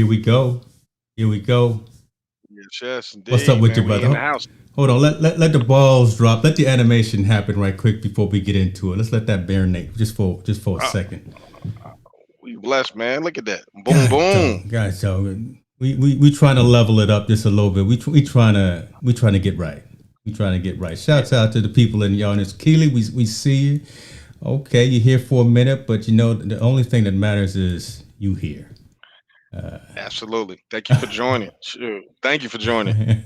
Here we go. Here we go. Yes, yes, What's up indeed, with you, man. We in the brother? house. Hold on. Let the balls drop. Let the animation happen right quick before we get into it. Let's let that marinate just for a Uh, second. we blessed, man. Look at that. Boom, God boom. dog, God dog. We trying to level it up just a little bit. We trying to get right. We trying to get right. Shouts out to the people in the audience. Keely, we see you. Okay, you're here for a minute, but you know the only thing that matters is you here. Absolutely. Thank you for joining. Sure. Thank you for joining.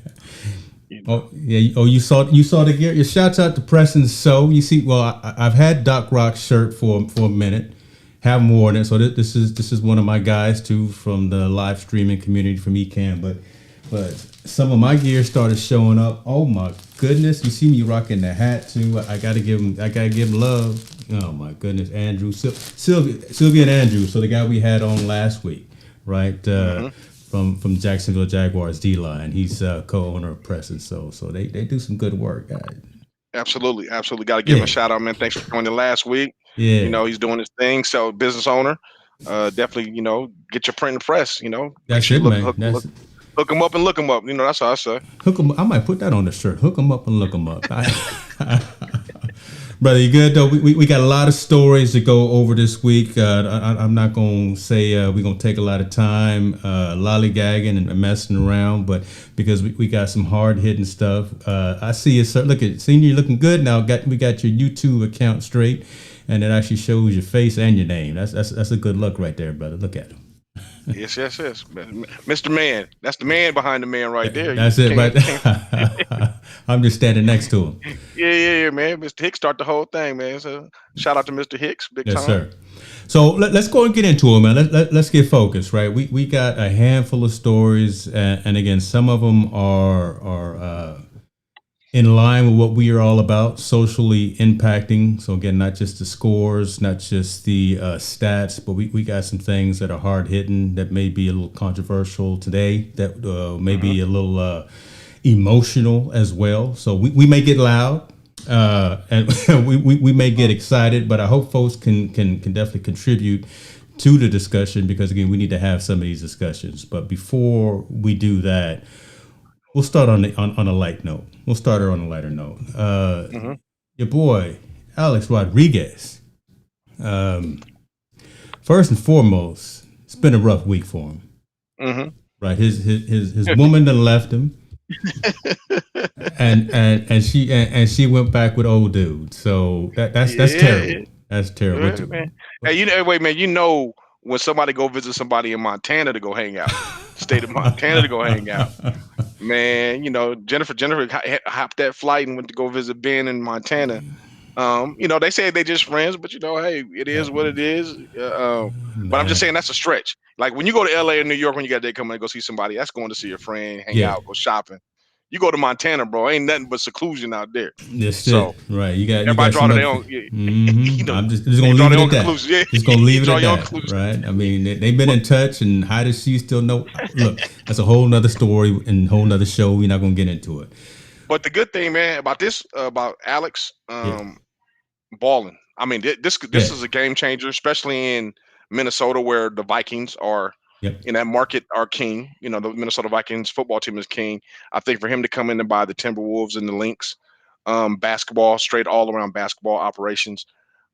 You know. Oh yeah. Oh, you saw the gear. Your shouts out to Preston. So you see, well, I've had Doc Rock's shirt for a minute. Haven't worn it. So this is one of my guys too from the live streaming community from Ecam. But some of my gear started showing up. Oh my goodness! You see me rocking the hat too. I gotta give him. I gotta give him love. Oh my goodness, Andrew, Sylvia and Andrew. So the guy we had on last week, right? Hmm. From Jacksonville Jaguars D line. He's co-owner of Preston. So they do some good work. Absolutely. Absolutely. Got to give him a Yeah, shout out, man. Thanks for joining last week. yeah. He's doing his thing. So, business owner, definitely, get your print and press. Make That's sure it, you look, man. look, look, That's hook them up and look them up. That's how I say. hook 'em. I might put that on the shirt. Hook 'em up and look 'em up. Brother, you good though? We got a lot of stories to go over this week. I'm not gonna say we're gonna take a lot of time lollygagging and messing around, but because we got some hard hitting stuff. I see you, sir. Look at senior, you're looking good now. We got your YouTube account straight, and it actually shows your face and your name. That's a good look right there, brother. Look at him. Yes, yes, yes. Mr. Man. That's the man behind the man right there. You That's it, right can't. there. I'm just standing next to him. Yeah, yeah, yeah, man. Mr. Hicks start the whole thing, man. So shout out to Mr. Hicks, big Yes, time. sir. So let's go and get into it, man. Let's get focused, right? We got a handful of stories, and again, some of them are in line with what we are all about, socially impacting. So again, not just the scores, not just the stats, but we got some things that are hard hitting that may be a little controversial today, that may Hmm. be a little emotional as well. So we may get loud. And we may get excited, but I hope folks can definitely contribute to the discussion because again we need to have some of these discussions. But before we do that, we'll start on a light note. We'll start her on a lighter note. Hmm. Your boy Alex Rodriguez. Um, First and foremost, it's been a rough week for him. Hmm. Right, his woman done left him, and she went back with old dude. So that's Yeah, terrible. That's terrible. yeah, man. Hey, wait, man. When somebody go visit somebody in Montana to go hang out, state of Montana to go hang out, man. Jennifer hopped that flight and went to go visit Ben in Montana. They say they just friends, but hey, it is what it is. But I'm just Man, saying that's a stretch. Like when you go to LA or New York, when you got a day coming to go see somebody, that's going to see your friend, hang yeah, out, go shopping. You go to Montana, bro, ain't nothing but seclusion out there. that's it. So Right, you got everybody draw some their other. own, I'm just they gonna draw leave their it own at that. conclusions. Yeah, Just gonna leave you it draw at your own that. conclusions. Right. I mean, they've been But in touch, and how does she still know? Look, that's a whole nother story and whole nother show. We're not gonna get into it. but the good thing, man, about this, about Alex, Yeah, balling. I mean, this yeah, is a game changer, especially in Minnesota, where the Vikings are yep. in that market are king. The Minnesota Vikings football team is king. I think for him to come in and buy the Timberwolves and the Lynx, basketball, straight all around basketball operations,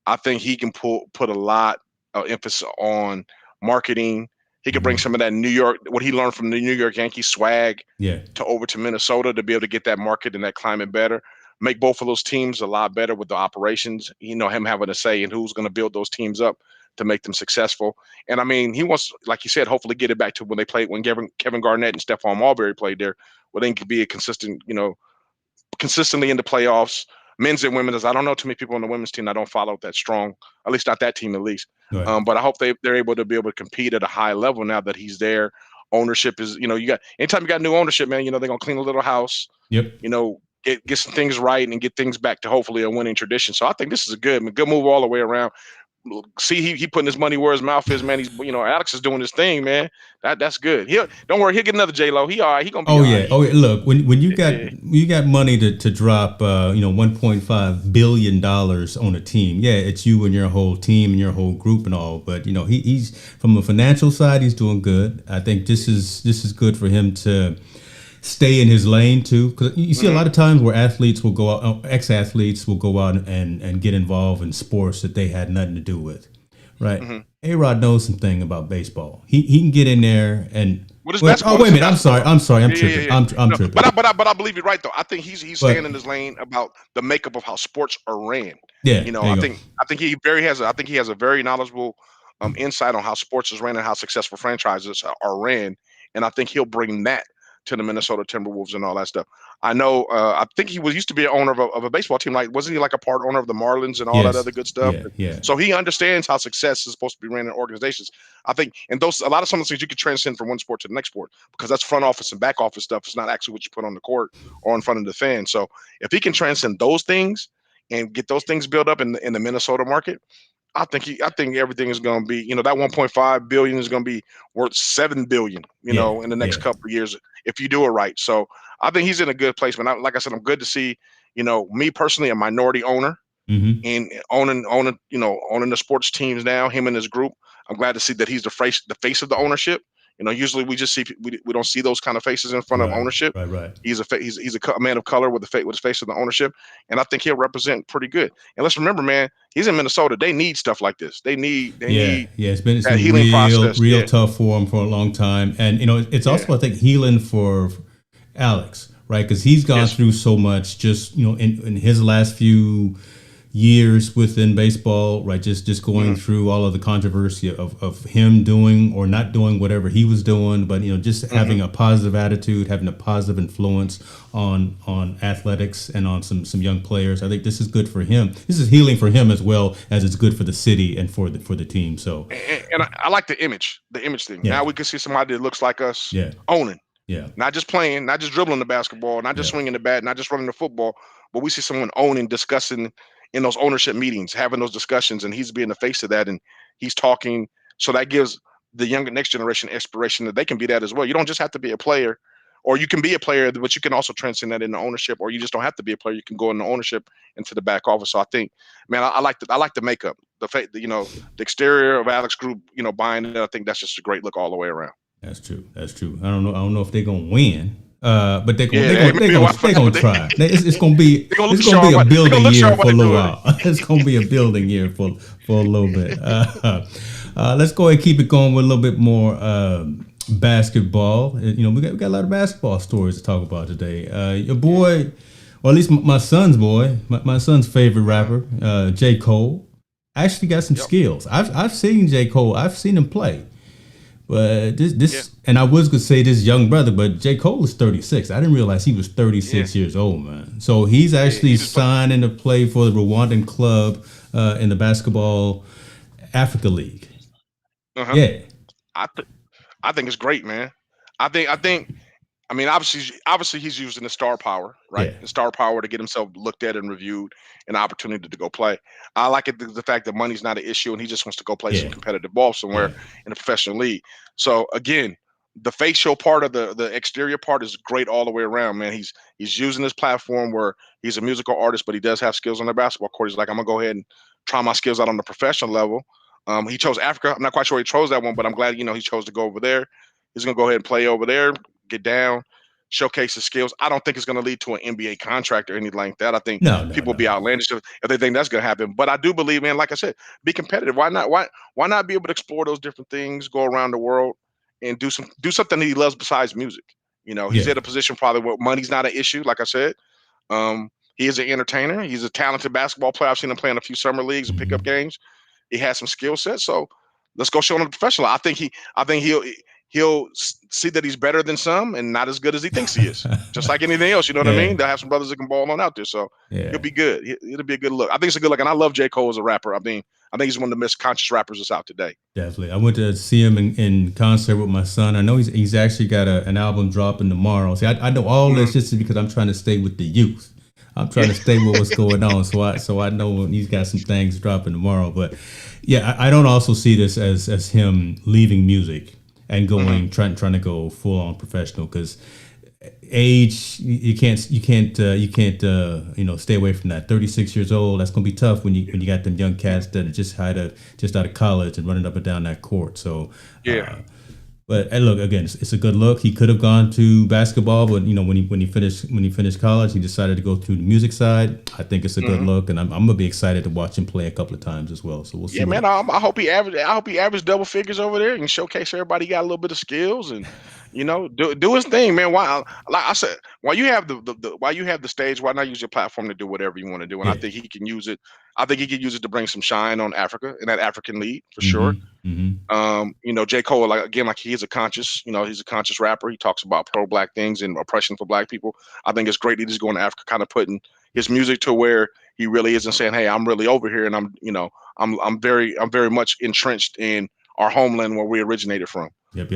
I think he can put a lot of emphasis on marketing. He could bring Hmm. some of that New York, what he learned from the New York Yankees swag, Yeah. to over to Minnesota to be able to get that market and that climate better. Make both of those teams a lot better with the operations. Him having a say in who's going to build those teams up to make them successful. And I mean, he wants, like you said, hopefully get it back to when they played when Kevin Garnett and Stephon Marbury played there, where they could be a consistent, consistently in the playoffs, men's and women's. I don't know too many people on the women's team. I don't follow that strong, at least not that team, at least. Right. But I hope they're able to compete at a high level now that he's there. Ownership is, you got anytime you got new ownership, man. They're gonna clean a little house. Yep. Get some things right and get things back to hopefully a winning tradition. So I think this is a good move all the way around. see he putting his money where his mouth is, man. He's Alex is doing his thing, man. That's good. Don't worry, he'll get another J Lo. He all right. He gonna be Oh all yeah. right. Oh yeah. Look, when Yeah. you got money to drop, $1.5 billion on a team. Yeah, it's you and your whole team and your whole group and all. But he's from a financial side, he's doing good. I think this is good for him to stay in his lane too, because you see a lot of times where athletes will go out, ex-athletes will go out and get involved in sports that they had nothing to do with, right? A-Rod knows something about baseball. He can get in there and What is basketball? oh wait a minute, I'm sorry, I'm tripping. Yeah. I'm No, tripping. but I believe you're right though. I think he's staying But in his lane about the makeup of how sports are ran. yeah, there I you go. think he has a very knowledgeable insight on how sports is ran and how successful franchises are ran, and I think he'll bring that to the Minnesota Timberwolves and all that stuff. I know. I think he used to be an owner of a baseball team. Like, wasn't he like a part owner of the Marlins and all that Yes, other good stuff? yeah, yeah, So he understands how success is supposed to be ran in organizations. I think, and a lot of some of the things you can transcend from one sport to the next sport because that's front office and back office stuff. It's not actually what you put on the court or in front of the fan. So if he can transcend those things and get those things built up in the Minnesota market, I think everything is going to be, that 1.5 billion is going to be worth 7 billion, yeah, in the next yeah. couple of years if you do it right. So I think he's in a good place. But like I said, I'm good to see, me personally, a minority owner Mm-hmm. and owning the sports teams now, him and his group. I'm glad to see that he's the face of the ownership. Usually we just see we don't see those kind of faces in front of Right, ownership. right. He's a man of color with his face of the ownership, and I think he'll represent pretty good. And let's remember, man, he's in Minnesota. They need stuff like this. They Yeah, need yeah. It's that been healing process. real Yeah, tough for him for a long time, and it's yeah, also I think healing for Alex, right? Because he's gone yes, through so much, just in his last few years within baseball, right? Just going hmm through all of the controversy of him doing or not doing whatever he was doing, but just hmm having a positive attitude, having a positive influence on athletics and on some young players. I think this is good for him. This is healing for him as well as it's good for the city and for the team. So and I like the image thing. yeah, Now we can see somebody that looks like us yeah, owning. yeah, Not just playing, not just dribbling the basketball, not just yeah. swinging the bat, not just running the football, but we see someone owning, discussing in those ownership meetings, having those discussions, and he's being the face of that, and he's talking. So that gives the younger next generation inspiration that they can be that as well. You don't just have to be a player, or you can be a player, but you can also transcend that into ownership, or you just don't have to be a player. You can go into ownership into the back office. So I think, man, I like the makeup, the exterior of Alex Group, buying it. I think that's just a great look all the way around. That's true. That's true. I don't know if they're gonna win. But Yeah, they may be a while for they that, gonna but try. It's gonna be they're gonna look it's gonna be sharp. a They're gonna building look year sharp while for a they little do it. while. It's gonna be a building year for a little bit. Let's go ahead and keep it going with a little bit more basketball. We got a lot of basketball stories to talk about today. Your boy, or at least my son's boy, my son's favorite rapper, J. Cole, actually got some Yep. skills. I've seen J. Cole. I've seen him play. But Yeah. and I was gonna say this young brother, but J. Cole is 36. I didn't realize he was Yeah. 36 years old, man. So he's Yeah. actually signing to play for the Rwandan club in the basketball Africa League. Uh-huh. Yeah, I th- I think it's great, man. I think I mean, obviously he's using the star power, right? yeah, The star power to get himself looked at and reviewed, an opportunity to go play. I like it the fact that money's not an issue and he just wants to go play some yeah, competitive ball somewhere yeah. in a professional league. So again, the facial part of the exterior part is great all the way around, man. He's using this platform where he's a musical artist, but he does have skills on the basketball court. He's like, I'm gonna go ahead and try my skills out on the professional level. He chose Africa. I'm not quite sure he chose that one, but I'm glad he chose to go over there. He's gonna go ahead and play over there, get down, showcase his skills. I don't think it's gonna lead to an NBA contract or anything like that. I think No, no, people will no. be outlandish if they think that's gonna happen. But I do believe, man, like I said, be competitive. Why not? Why not be able to explore those different things, go around the world and do something that he loves besides music? He's Yeah. at a position probably where money's not an issue, like I said. He is an entertainer. He's a talented basketball player. I've seen him play in a few summer leagues and pickup Mhm. games. He has some skill sets. So let's go show him the professional. I think he'll see that he's better than some and not as good as he thinks he is. Just like anything else, you know what I Yeah, mean? They'll have some brothers that can ball on out there. So he'll yeah. be good. It'll be a good look. I think it's a good look. And I love J. Cole as a rapper. I think he's one of the most conscious rappers that's out today. Definitely. I went to see him in concert with my son. I know he's actually got an album dropping tomorrow. See, I know all Mhm. this just because I'm trying to stay with the youth. I'm trying to stay with what's going on, so I know when he's got some things dropping tomorrow. But yeah, I don't also see this as him leaving music and going trying to go full on professional, because age, you can't stay away from that. 36 years old, that's gonna be tough when you got them young cats that are just out of college and running up and down that court. So yeah. But and look, again, it's a good look. He could have gone to basketball, but when he finished college, he decided to go through the music side. I think it's a good look, and I'm gonna be excited to watch him play a couple of times as well. So we'll see. Yeah, man. I hope he averaged double figures over there and showcase everybody got a little bit of skills and do his thing, man. Why, like I said, while you have the stage, why not use your platform to do whatever you want to do? And I think he can use it. I think he could use it to bring some shine on Africa in that African League for sure. J. Cole, like he's a conscious rapper. He talks about pro-black things and oppression for black people. I think it's great that he's going to Africa, kind of putting his music to where he really isn't saying, "Hey, I'm really over here, and I'm very much entrenched in our homeland where we originated from." Yep.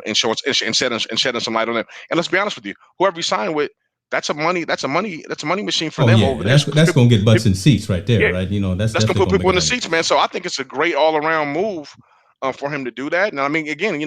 And shedding some light on them. And let's be honest with you, whoever you sign with, that's a money machine for them over there. That's going to get butts in seats right there, right? That's going to put people in the seats, man. So I think it's a great all around move for him to do that. And I mean, again,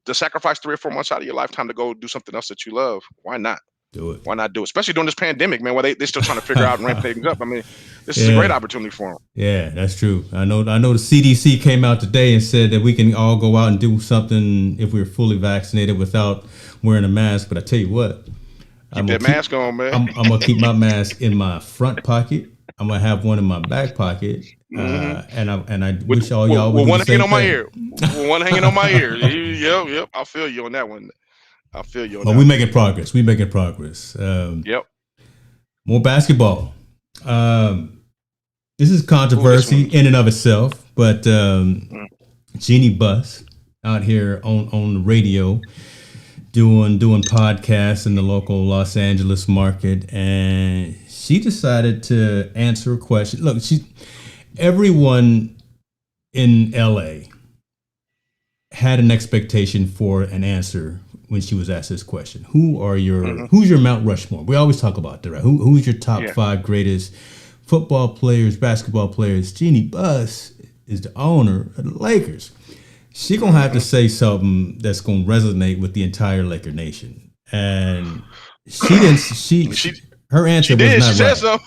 to sacrifice 3 or 4 months out of your lifetime to go do something else that you love, why not? Do it. Why not do it? Especially during this pandemic, man, where they're still trying to figure out and ramp things up. I mean, this is a great opportunity for them. Yeah, that's true. I know the CDC came out today and said that we can all go out and do something if we're fully vaccinated without wearing a mask. But I tell you what, keep that mask on, man. I'm going to keep my mask in my front pocket. I'm going to have one in my back pocket. And I wish all y'all would do the same thing. With one hanging on my ear. Yep. I feel you on that one. But we're making progress. Yep. More basketball. This is controversy in and of itself, but Jeanie Buss out here on the radio doing podcasts in the local Los Angeles market, and she decided to answer a question. Look, everyone in LA had an expectation for an answer when she was asked this question. Who's your Mount Rushmore? We always talk about that, right? Who's your top 5 greatest football players, basketball players? Jeanie Buss is the owner of the Lakers. She gonna have to say something that's gonna resonate with the entire Laker nation. And her answer was not right.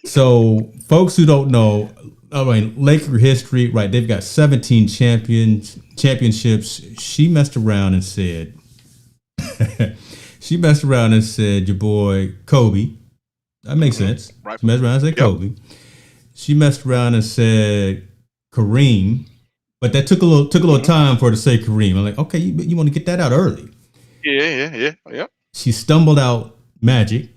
So folks who don't know, I mean, Laker history, right? They've got 17 championships. She messed around and said, your boy Kobe. That makes sense. Right. She messed around and said Kobe. She messed around and said Kareem, but that took a little time for her to say Kareem. I'm like, okay, you want to get that out early. Yeah. She stumbled out Magic.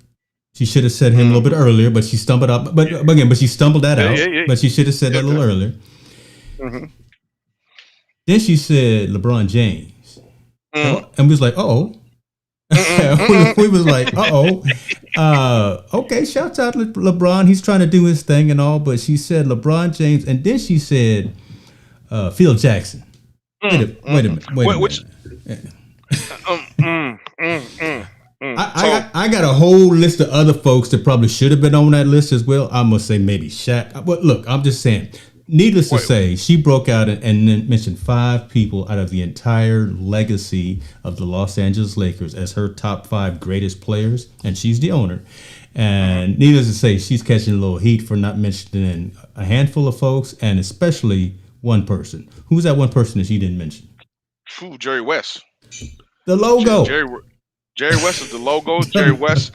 She should have said him a little bit earlier, but she stumbled out. But she stumbled that out. But she should have said that a little earlier. Then she said LeBron James, and we was like, we was like, okay, shouts out to LeBron. He's trying to do his thing and all, but she said LeBron James, and then she said Phil Jackson. Wait a minute. I got a whole list of other folks that probably should have been on that list as well. I'm gonna say maybe Shaq. But look, I'm just saying. Needless to say, she broke out and then mentioned 5 people out of the entire legacy of the Los Angeles Lakers as her top 5 greatest players, and she's the owner. And needless to say, she's catching a little heat for not mentioning a handful of folks, and especially one person. Who's that one person that she didn't mention? Jerry West. The logo. Jerry West is the logo. Jerry West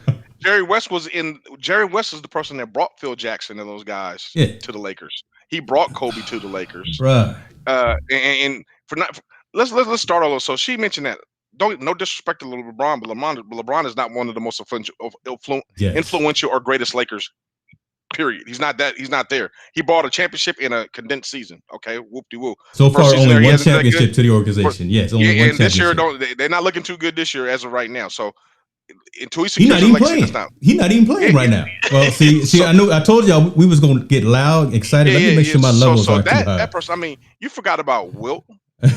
was the person that brought Phil Jackson and those guys to the Lakers. He brought Kobe to the Lakers. Right. Let's start all over. So she mentioned that. No disrespect to LeBron, but LeBron is not one of the most influential or greatest Lakers. Period. He's not there. He brought a championship in a condensed season. Okay, whoop-de-woo. So far, only one championship to the organization. Yes, only one championship. And this year, they're not looking too good this year as of right now. So until he's not even playing. He's not even playing right now. Well, see, I told y'all we was going to get loud, excited. Let me make sure my levels are too high. That person. I mean, you forgot about Wilt.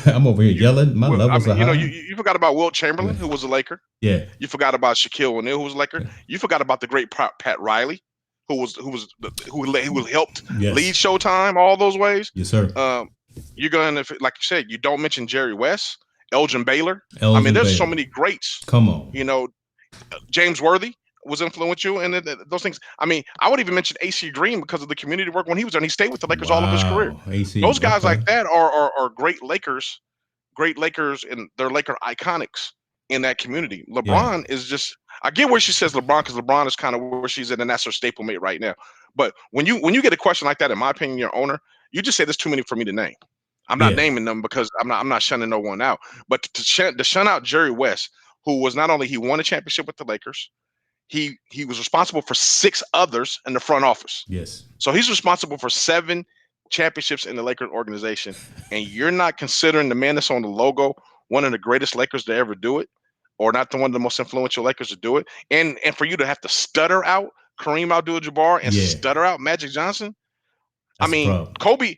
I'm over here yelling. My Well, I levels are mean, you know, high. you forgot about Wilt Chamberlain, who was a Laker. Yeah. You forgot about Shaquille O'Neal, who was a Laker. Yeah. You forgot about the great Pat Riley, who helped lead Yes. Showtime all those ways. Yes, sir. You're going to, like you said, you don't mention Jerry West, Elgin Baylor. I mean, Elgin there's so Baylor. many greats. Come on. You know, James Worthy was influential, and those things. I mean, I would even mention AC Green because of the community work when he was there. And he stayed with the Lakers all of his career. Wow. AC. Those guys Okay. like that are great Lakers, and they're Laker iconics in that community. LeBron is just. I get where she says LeBron because LeBron is kind of where she's at, and that's her staple mate right now. But when you get a question like that, in my opinion, your owner, you just say there's too many for me to name. I'm not naming them because I'm not shunning no one out. But to shun out Jerry West, who was not only he won a championship with the Lakers, he was responsible for 6 others in the front office. Yes. So he's responsible for 7 championships in the Lakers organization, and you're not considering the man that's on the logo one of the greatest Lakers to ever do it, or not the one of the most influential Lakers to do it, and for you to have to stutter out Kareem Abdul-Jabbar and stutter out Magic Johnson. That's I mean, Kobe,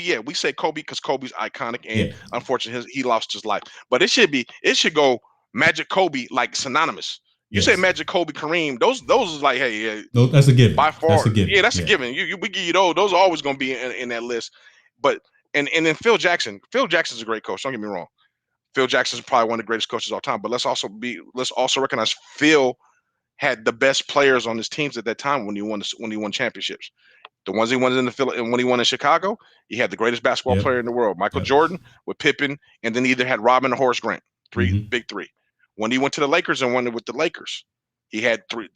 yeah, we say Kobe because Kobe's iconic, and unfortunately he lost his life. But it should go Magic Kobe like synonymous. You say Magic Kobe Kareem, those is like, hey, no, that's a given. By far, that's a given. Yeah, that's a given. We give you those. Those are always going to be in that list. But and then Phil Jackson. Phil Jackson's a great coach. Don't get me wrong. Phil Jackson's probably one of the greatest coaches of all time. But let's also recognize Phil had the best players on his teams at that time when he won championships. The ones he won when he won in Chicago, he had the greatest basketball player in the world, Michael Jordan with Pippen, and then either had Robin or Horace Grant, big three. When he went to the Lakers and won it with the Lakers, he had two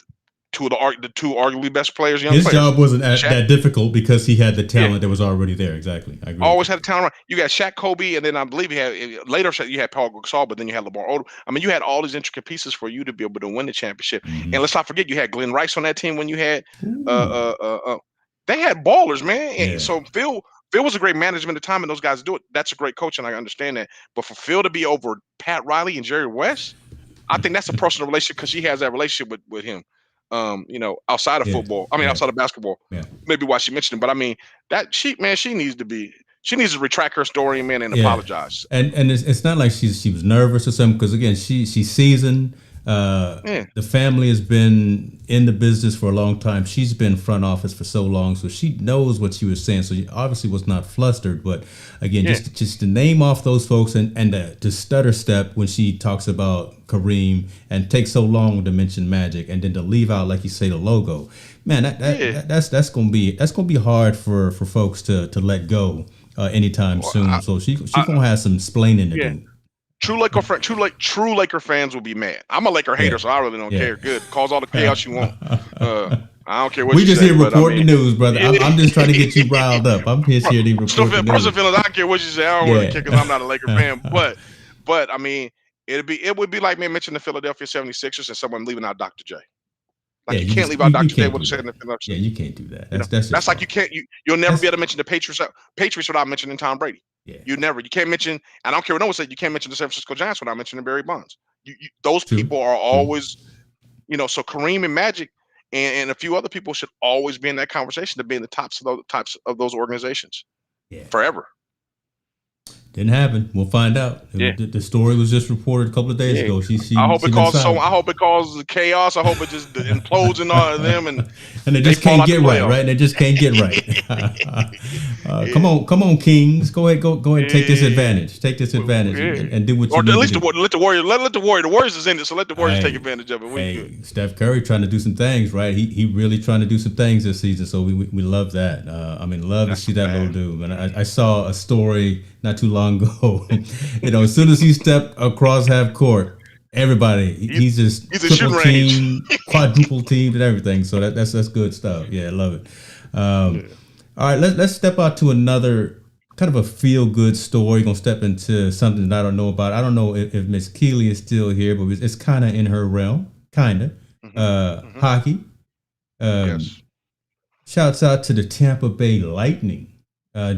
arguably best players. His job wasn't that difficult because he had the talent that was already there. Exactly, I agree. Always had the talent. You got Shaq, Kobe, and then I believe you had Paul Gasol, but then you had LeBron Odom. I mean, you had all these intricate pieces for you to be able to win the championship. And let's not forget, you had Glenn Rice on that team when you had they had ballers, man. And so Phil was a great management at the time, and those guys do it. That's a great coach, and I understand that. But for Phil to be over Pat Riley and Jerry West, I think that's a personal relationship because she has that relationship with him. Outside of football, outside of basketball, maybe why she mentioned him. But I mean, she needs to retract her story, man, and apologize. And it's not like she was nervous or something, because again, she's seasoned. The family has been in the business for a long time. She's been front office for so long, so she knows what she was saying. So she obviously was not flustered. But again, just to name off those folks and to stutter step when she talks about Kareem and take so long to mention Magic, and then to leave out, like you say, the logo. Man, that's gonna be hard for folks to let go anytime soon. So she's gonna have some explaining to do. True Laker fans will be mad. I'm a Laker hater, so I really don't care. Good, cause all the chaos you want. I don't care what we you just say. here reporting the news, brother. I'm just trying to get you riled up. I'm here to report the news. Personal feelings, I don't care what you say. I don't really care because I'm not a Laker fan. But I mean, it would be like me mentioning the Philadelphia 76ers and someone leaving out Dr. J. Like you can't leave out Dr. J. What said in the Philadelphia. Yeah, you can't do that. That's like you'll never be able to mention the Patriots without mentioning Tom Brady. Yeah. You can't mention, I don't care what no one said, you can't mention the San Francisco Giants without mentioning Barry Bonds. Those people are always, so Kareem and Magic and a few other people should always be in that conversation to be in the types of those organizations forever. Didn't happen. We'll find out. The story was just reported a couple of days ago. I hope it causes chaos. I hope it just implodes in all of them, and they just can't get right. They just can't get right. Come on, Kings. Go ahead. And take this advantage. Take this advantage and do what you need. Or at least let the Warriors. Let the Warriors is in it, so let the Warriors take advantage of it. Steph Curry trying to do some things, right? He really trying to do some things this season. So we love that. Love to see that little dude. And I saw a story not too long ago. As soon as he stepped across half court, everybody he's triple team, quadruple teamed, and everything. So that's good stuff. Yeah, I love it. All right, let's step out to another kind of a feel good story. We're gonna step into something that I don't know about. I don't know if Miss Keeley is still here, but it's kind of in her realm, kind of. Hockey. Yes. Shouts out to the Tampa Bay Lightning.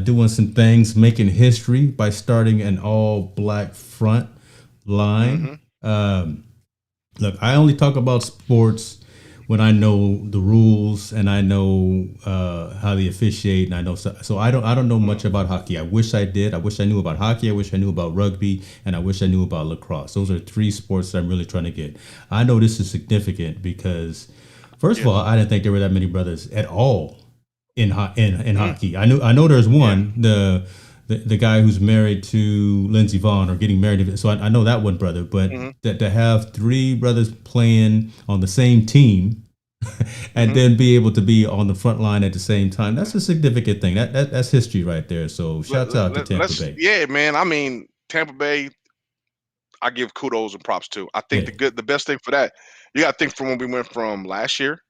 Doing some things, making history by starting an all-black front line. Look, I only talk about sports when I know the rules and I know how they officiate, and I know so I don't know much about hockey. I wish I did. I wish I knew about hockey. I wish I knew about rugby, and I wish I knew about lacrosse. Those are three sports that I'm really trying to get. I know this is significant because, first of all, I didn't think there were that many brothers at all in hockey. I know there's one, the guy who's married to Lindsey Vonn or getting married. So I know that one brother, but that to have three brothers playing on the same team and then be able to be on the front line at the same time, that's a significant thing. That's history right there. So shouts out to Tampa Bay. Yeah, man. I mean, Tampa Bay, I give kudos and props to. I think the best thing for that, you got to think from when we went from last year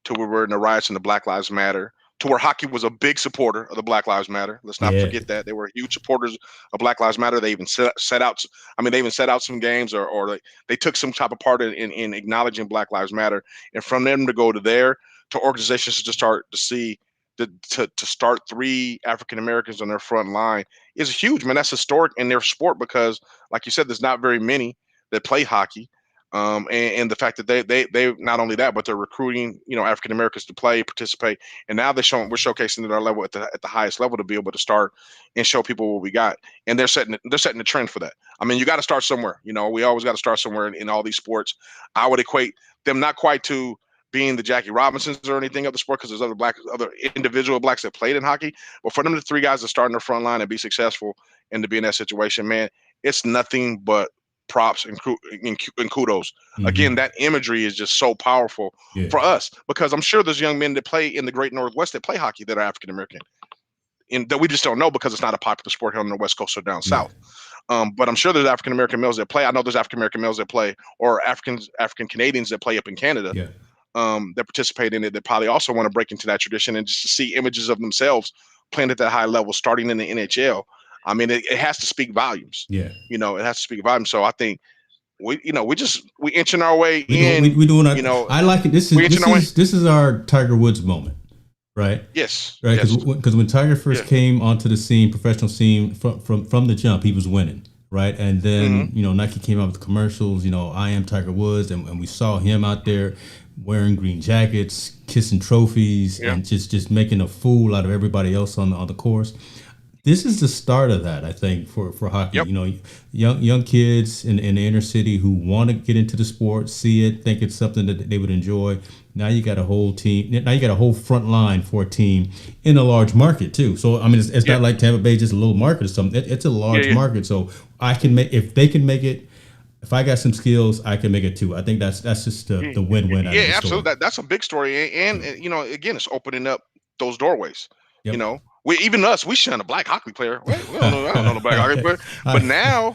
to where we're in the riots and the Black Lives Matter, to where hockey was a big supporter of the Black Lives Matter. Let's not forget that they were huge supporters of Black Lives Matter. They even set out. I mean, they even set out some games, or they took some type of part in acknowledging Black Lives Matter. And from them to go to there, to organizations to start to see to start three African Americans on their front line is huge, man. That's historic in their sport because, like you said, there's not very many that play hockey. And the fact that they not only that, but they're recruiting, African Americans to participate, and now we're showcasing at our level at the highest level to be able to start and show people what we got, and they're setting the trend for that. I mean, you got to start somewhere. We always got to start somewhere in all these sports. I would equate them not quite to being the Jackie Robinsons or anything of the sport, because there's other individual blacks that played in hockey, but for them, the three guys to start in the front line and be successful and to be in that situation, man, it's nothing but props and kudos. Again, that imagery is just so powerful for us, because I'm sure there's young men that play in the Great Northwest that play hockey that are African American, and that we just don't know because it's not a popular sport here on the West Coast or down south. But I'm sure there's African American males that play. I know there's African American males that play, or African Canadians that play up in Canada, that participate in it, that probably also want to break into that tradition and just to see images of themselves playing at that high level, starting in the NHL. I mean, it has to speak volumes. It has to speak volumes. So I think we inching our way in. We doing I like it. This is our Tiger Woods moment, right? Yes. Right. Because when Tiger first came onto the scene, professional scene, from the jump, he was winning, right? And then Nike came out with commercials. I am Tiger Woods, and we saw him out there wearing green jackets, kissing trophies, and just making a fool out of everybody else on the course. This is the start of that, I think, for hockey. Young kids in the inner city who want to get into the sport, see it, think it's something that they would enjoy. Now you got a whole team. Now you got a whole front line for a team in a large market too. So I mean, it's not like Tampa Bay just a little market or something. It's a large market. So I can make, if they can make it. If I got some skills, I can make it too. I think that's just the win-win. Yeah, absolutely. That's a big story, and again, it's opening up those doorways. We shun a black hockey player. I don't know a black hockey player, but now,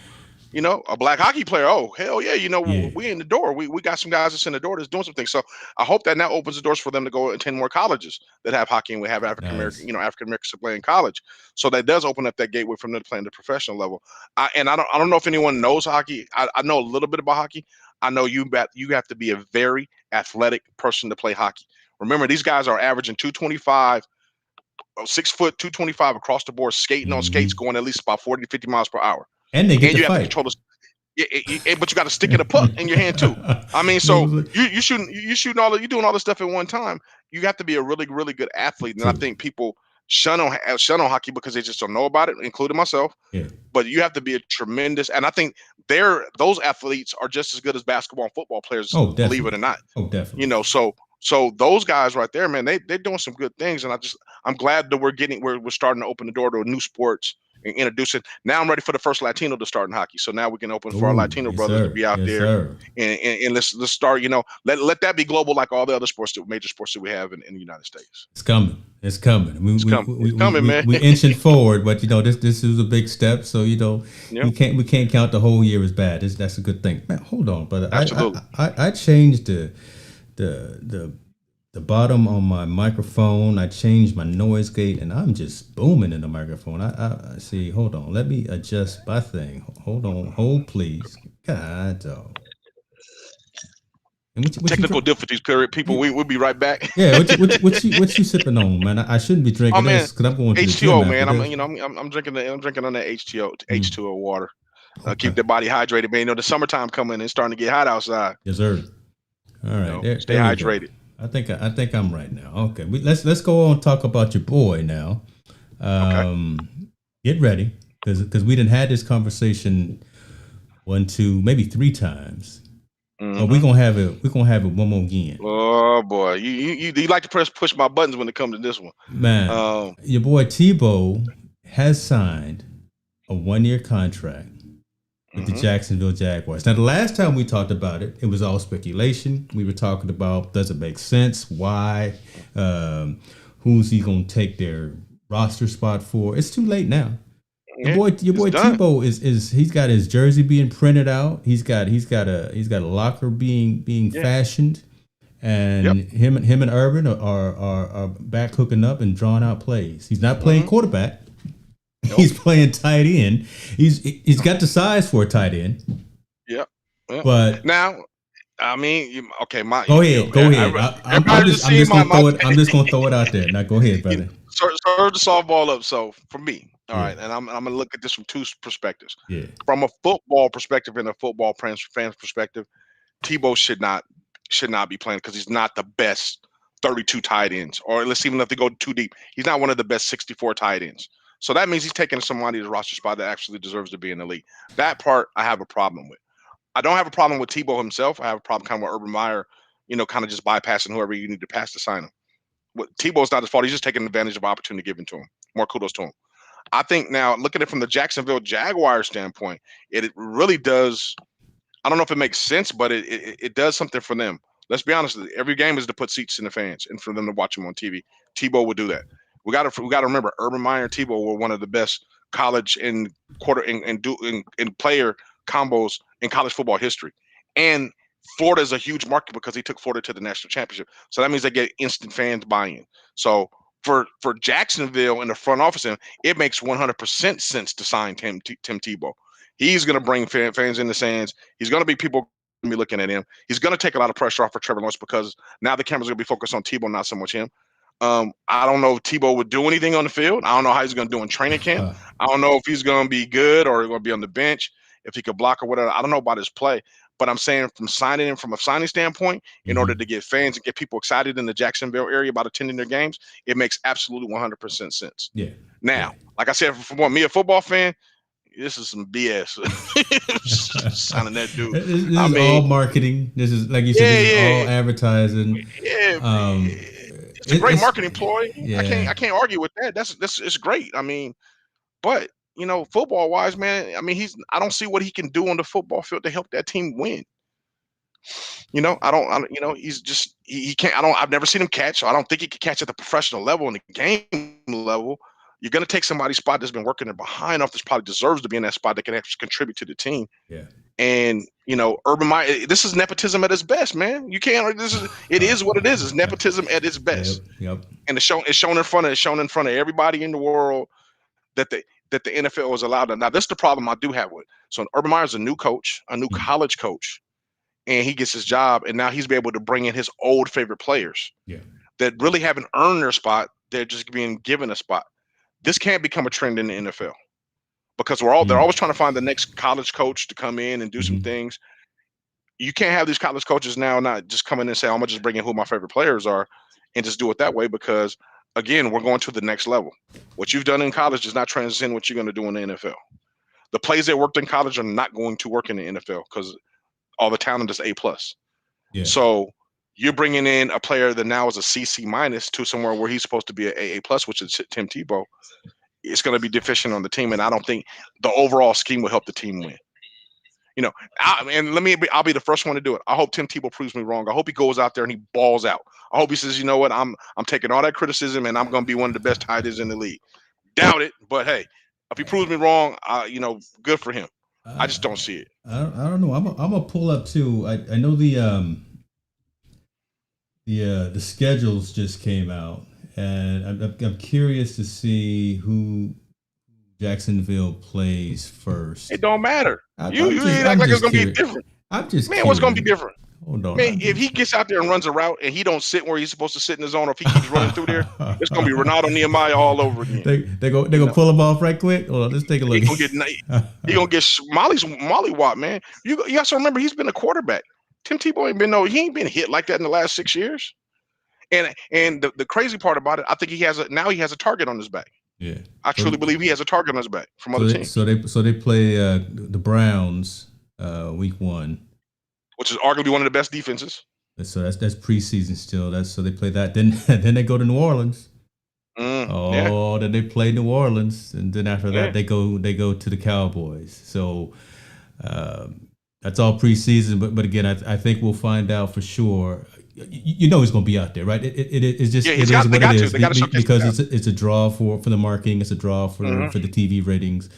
a black hockey player. Oh hell yeah! We in the door. We got some guys that's in the door that's doing some things. So I hope that now opens the doors for them to go attend more colleges that have hockey, and we have African American, African Americans to play in college. So that does open up that gateway for them to play in the professional level. I don't know if anyone knows hockey. I know a little bit about hockey. I know you have to be a very athletic person to play hockey. Remember, these guys are averaging 225. 6 foot, 225 across the board, skating on skates, going at least about 40 to 50 miles per hour. And they get to you fight. Have to control but you got to stick in a puck in your hand too. I mean, so you shooting you're doing all this stuff at one time. You have to be a really, really good athlete. And I think people shun on hockey because they just don't know about it, including myself. But you have to be a tremendous, and I think those athletes are just as good as basketball and football players, believe it or not. Oh, definitely. So those guys right there, man, they're doing some good things, and I'm glad that we're starting to open the door to new sports and introduce it. Now I'm ready for the first Latino to start in hockey, so now we can open for our Latino brothers to be out there, and let's start. Let that be global, like all the other major sports that we have in the United States. It's coming. It's coming, man. We're inching forward, but this is a big step. So we can't count the whole year as bad. That's a good thing. Man, hold on, brother. Absolutely. I changed the bottom on my microphone. I changed my noise gate, and I'm just booming in the microphone. I see. Hold on. Let me adjust my thing. Hold on. Hold, please. God, dog. Technical difficulties, people. We'll be right back. Yeah. What you sipping on, man? I shouldn't be drinking this because I'm going to H2O, the gym, man. I'm drinking on that H2O water. Keep the body hydrated, man. The summertime coming and it's starting to get hot outside. Yes, sir. All right. Stay hydrated. I think I'm right now. Okay, let's go on and talk about your boy now. Okay. Get ready because we didn't had this conversation 1, 2, maybe 3 times. But we're Mm-hmm. gonna have it. We're gonna have it one more again. Oh boy, you like to push my buttons when it comes to this one. Man, Um, your boy Tebow has signed a 1-year contract with the hmm Jacksonville Jaguars. Now, the last time we talked about it, it was all speculation. We were talking about does it make sense? Why? Who's he gonna take their roster spot for? It's too late now. Yeah, Your it's boy done. Tebow is he's got his jersey being printed out. He's got a locker being Yeah. fashioned, Yep. and him and Urban are back hooking up and drawing out plays. He's not playing hmm quarterback. Nope. He's playing tight end. He's got the size for a tight end, Yep. Yep. but Now, I mean, okay, go ahead, go ahead. everybody just seen my I'm just gonna throw it out there. Now go ahead, you brother. serve the softball up. So for me, all Yeah, right, and I'm gonna look at this from two perspectives. yeah, From a football perspective and a football fans perspective, Tebow should not be playing because he's not the best 32 tight ends, or let's even if they go too deep, he's not one of the best 64 tight ends. So that means he's taking somebody's roster spot that actually deserves to be in the league. That part I have a problem with. I don't have a problem with Tebow himself. I have a problem kind of with Urban Meyer, kind of just bypassing whoever you need to pass to sign him. Tebow's not his fault. He's just taking advantage of opportunity given to him. More kudos to him. I think now, looking at it from the Jacksonville Jaguars standpoint, it really does. I don't know if it makes sense, but it does something for them. Let's be honest. Every game is to put seats in the fans and for them to watch them on TV. Tebow would do that. We got to remember, Urban Meyer and Tebow were one of the best college and quarter and player combos in college football history. And Florida is a huge market because he took Florida to the national championship. So that means they get instant fans buy-in. So for Jacksonville in the front office, it makes 100% sense to sign Tim Tebow. He's going to bring fans in the stands. He's going to be people going to be looking at him. He's going to take a lot of pressure off of Trevor Lawrence because now the camera's going to be focused on Tebow, not so much him. I don't know if Tebow would do anything on the field. I don't know how he's going to do in training camp. I don't know if he's going to be good or going to be on the bench, if he could block or whatever. I don't know about his play. But I'm saying from a signing standpoint, in order to get fans and get people excited in the Jacksonville area about attending their games, it makes absolutely 100% sense. yeah, Now, yeah. like I said, for me, a football fan, this is some BS. Signing that dude. This is all marketing. This is like you said. This is all advertising. Yeah, it's a great marketing ploy. Yeah. I can't argue with that. That's it's great. I mean, but football wise, man, I mean, I don't see what he can do on the football field to help that team win. I don't he's just he can't. I've never seen him catch. So I don't think he can catch at the professional level and the game level. You're going to take somebody's spot that's been working there behind off, that probably deserves to be in that spot that can actually contribute to the team. Yeah. And Urban Meyer, this is nepotism at its best, man. You can't. It is what it is. It's nepotism at its best. Yep. And it's shown in front of everybody in the world that the NFL is allowed to. Now, this is the problem I do have with. So Urban Meyer's a new coach, a new college coach, and he gets his job, and now he's been able to bring in his old favorite players that really haven't earned their spot. They're just being given a spot. This can't become a trend in the NFL because they're always trying to find the next college coach to come in and do some things. You can't have these college coaches now not just come in and say, I'm gonna just bring in who my favorite players are and just do it that way, because again, we're going to the next level. What you've done in college does not transcend what you're going to do in the NFL. The plays that worked in college are not going to work in the NFL because all the talent is A+. Yeah. So you're bringing in a player that now is a CC- to somewhere where he's supposed to be an AA+, which is Tim Tebow. It's going to be deficient on the team, and I don't think the overall scheme will help the team win. I'll be the first one to do it. I hope Tim Tebow proves me wrong. I hope he goes out there and he balls out. I hope he says, you know what, I'm taking all that criticism and I'm going to be one of the best tight ends in the league. Doubt it, but hey, if he proves me wrong, good for him. I just don't see it. I don't know. I'm gonna pull up too. I know the schedules just came out, and I'm curious to see who Jacksonville plays first. It don't matter. You act like it's gonna be different. I'm just man. What's gonna be different? Hold on, man. If he gets out there and runs a route and he don't sit where he's supposed to sit in his zone, or if he keeps running through there, it's gonna be Ronaldo Nehemiah all over again. They gonna pull him off right quick. Hold on, let's take a look. He gonna get mollywop, man. You got to remember, he's been a quarterback. Tim Tebow ain't been hit like that in the last 6 years. And the crazy part about it, I think he has a target on his back. Yeah. I truly believe he has a target on his back from other teams. So they play the Browns week 1, which is arguably one of the best defenses. So that's preseason still. So they play that. Then they go to New Orleans. Yeah. Then they play New Orleans, and then after that Yeah. they go to the Cowboys. So that's all preseason. But again, I think we'll find out for sure. You know he's going to be out there, right? It's just it is what it is because it's a draw for the marketing. It's a draw for the TV ratings.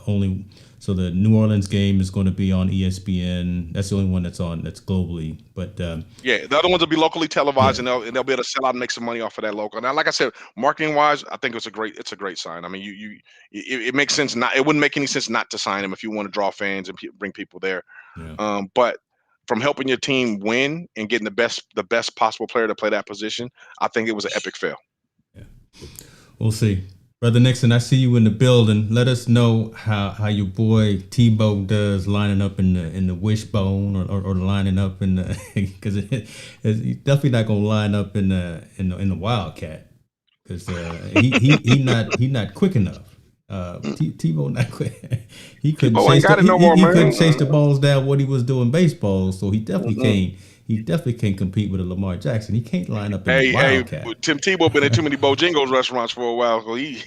Only so the New Orleans game is going to be on ESPN. That's the only one that's globally. But the other ones will be locally televised, and they'll be able to sell out and make some money off of that local. Now, like I said, marketing wise, I think it's a great sign. I mean, it makes sense. It wouldn't make any sense not to sign him if you want to draw fans and bring people there. Yeah. But from helping your team win and getting the best possible player to play that position, I think it was an epic fail. Yeah. We'll see. Brother Nixon, I see you in the building. Let us know how your boy Tebow does lining up in the wishbone or lining up in the because he's definitely not gonna line up in the Wildcat because he not quick enough. Tebow not quick. He couldn't chase the balls down what he was doing baseball, so he definitely can't. He definitely can't compete with a Lamar Jackson. He can't line up in the Wildcat. Tim Tebow been in too many Bojangles restaurants for a while, so he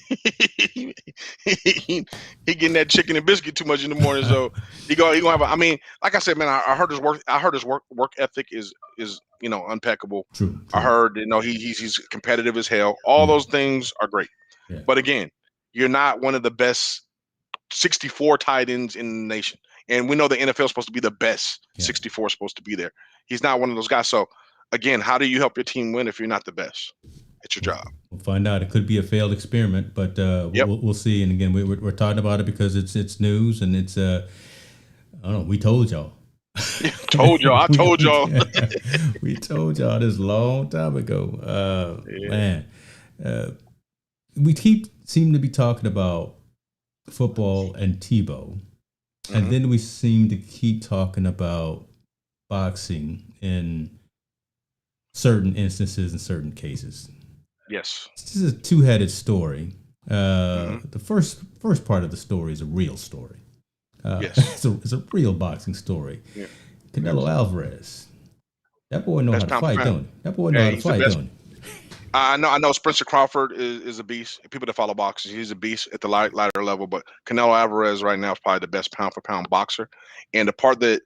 getting that chicken and biscuit too much in the morning. So he gonna have. I mean, like I said, man, I heard his work ethic is impeccable. True. I heard he's competitive as hell. All those things are great, but again, you're not one of the best 64 tight ends in the nation. And we know the NFL is supposed to be the best. 64 is supposed to be there. He's not one of those guys. So, again, how do you help your team win if you're not the best? It's your job. We'll find out. It could be a failed experiment, but we'll see. And again, we're talking about it because it's news and it's I don't know. We told y'all. I told y'all. We told y'all this a long time ago. Man, we seem to be talking about football and Tebow. And then we seem to keep talking about boxing in certain instances and certain cases. Yes. This is a two-headed story. The first part of the story is a real story. Yes. It's a real boxing story. Yeah. Canelo Alvarez. That boy knows how to fight, don't he? That boy knows how to fight, don't he? I know Spencer Crawford is a beast. People that follow boxers, he's a beast at the lighter level. But Canelo Alvarez right now is probably the best pound-for-pound boxer. And the part that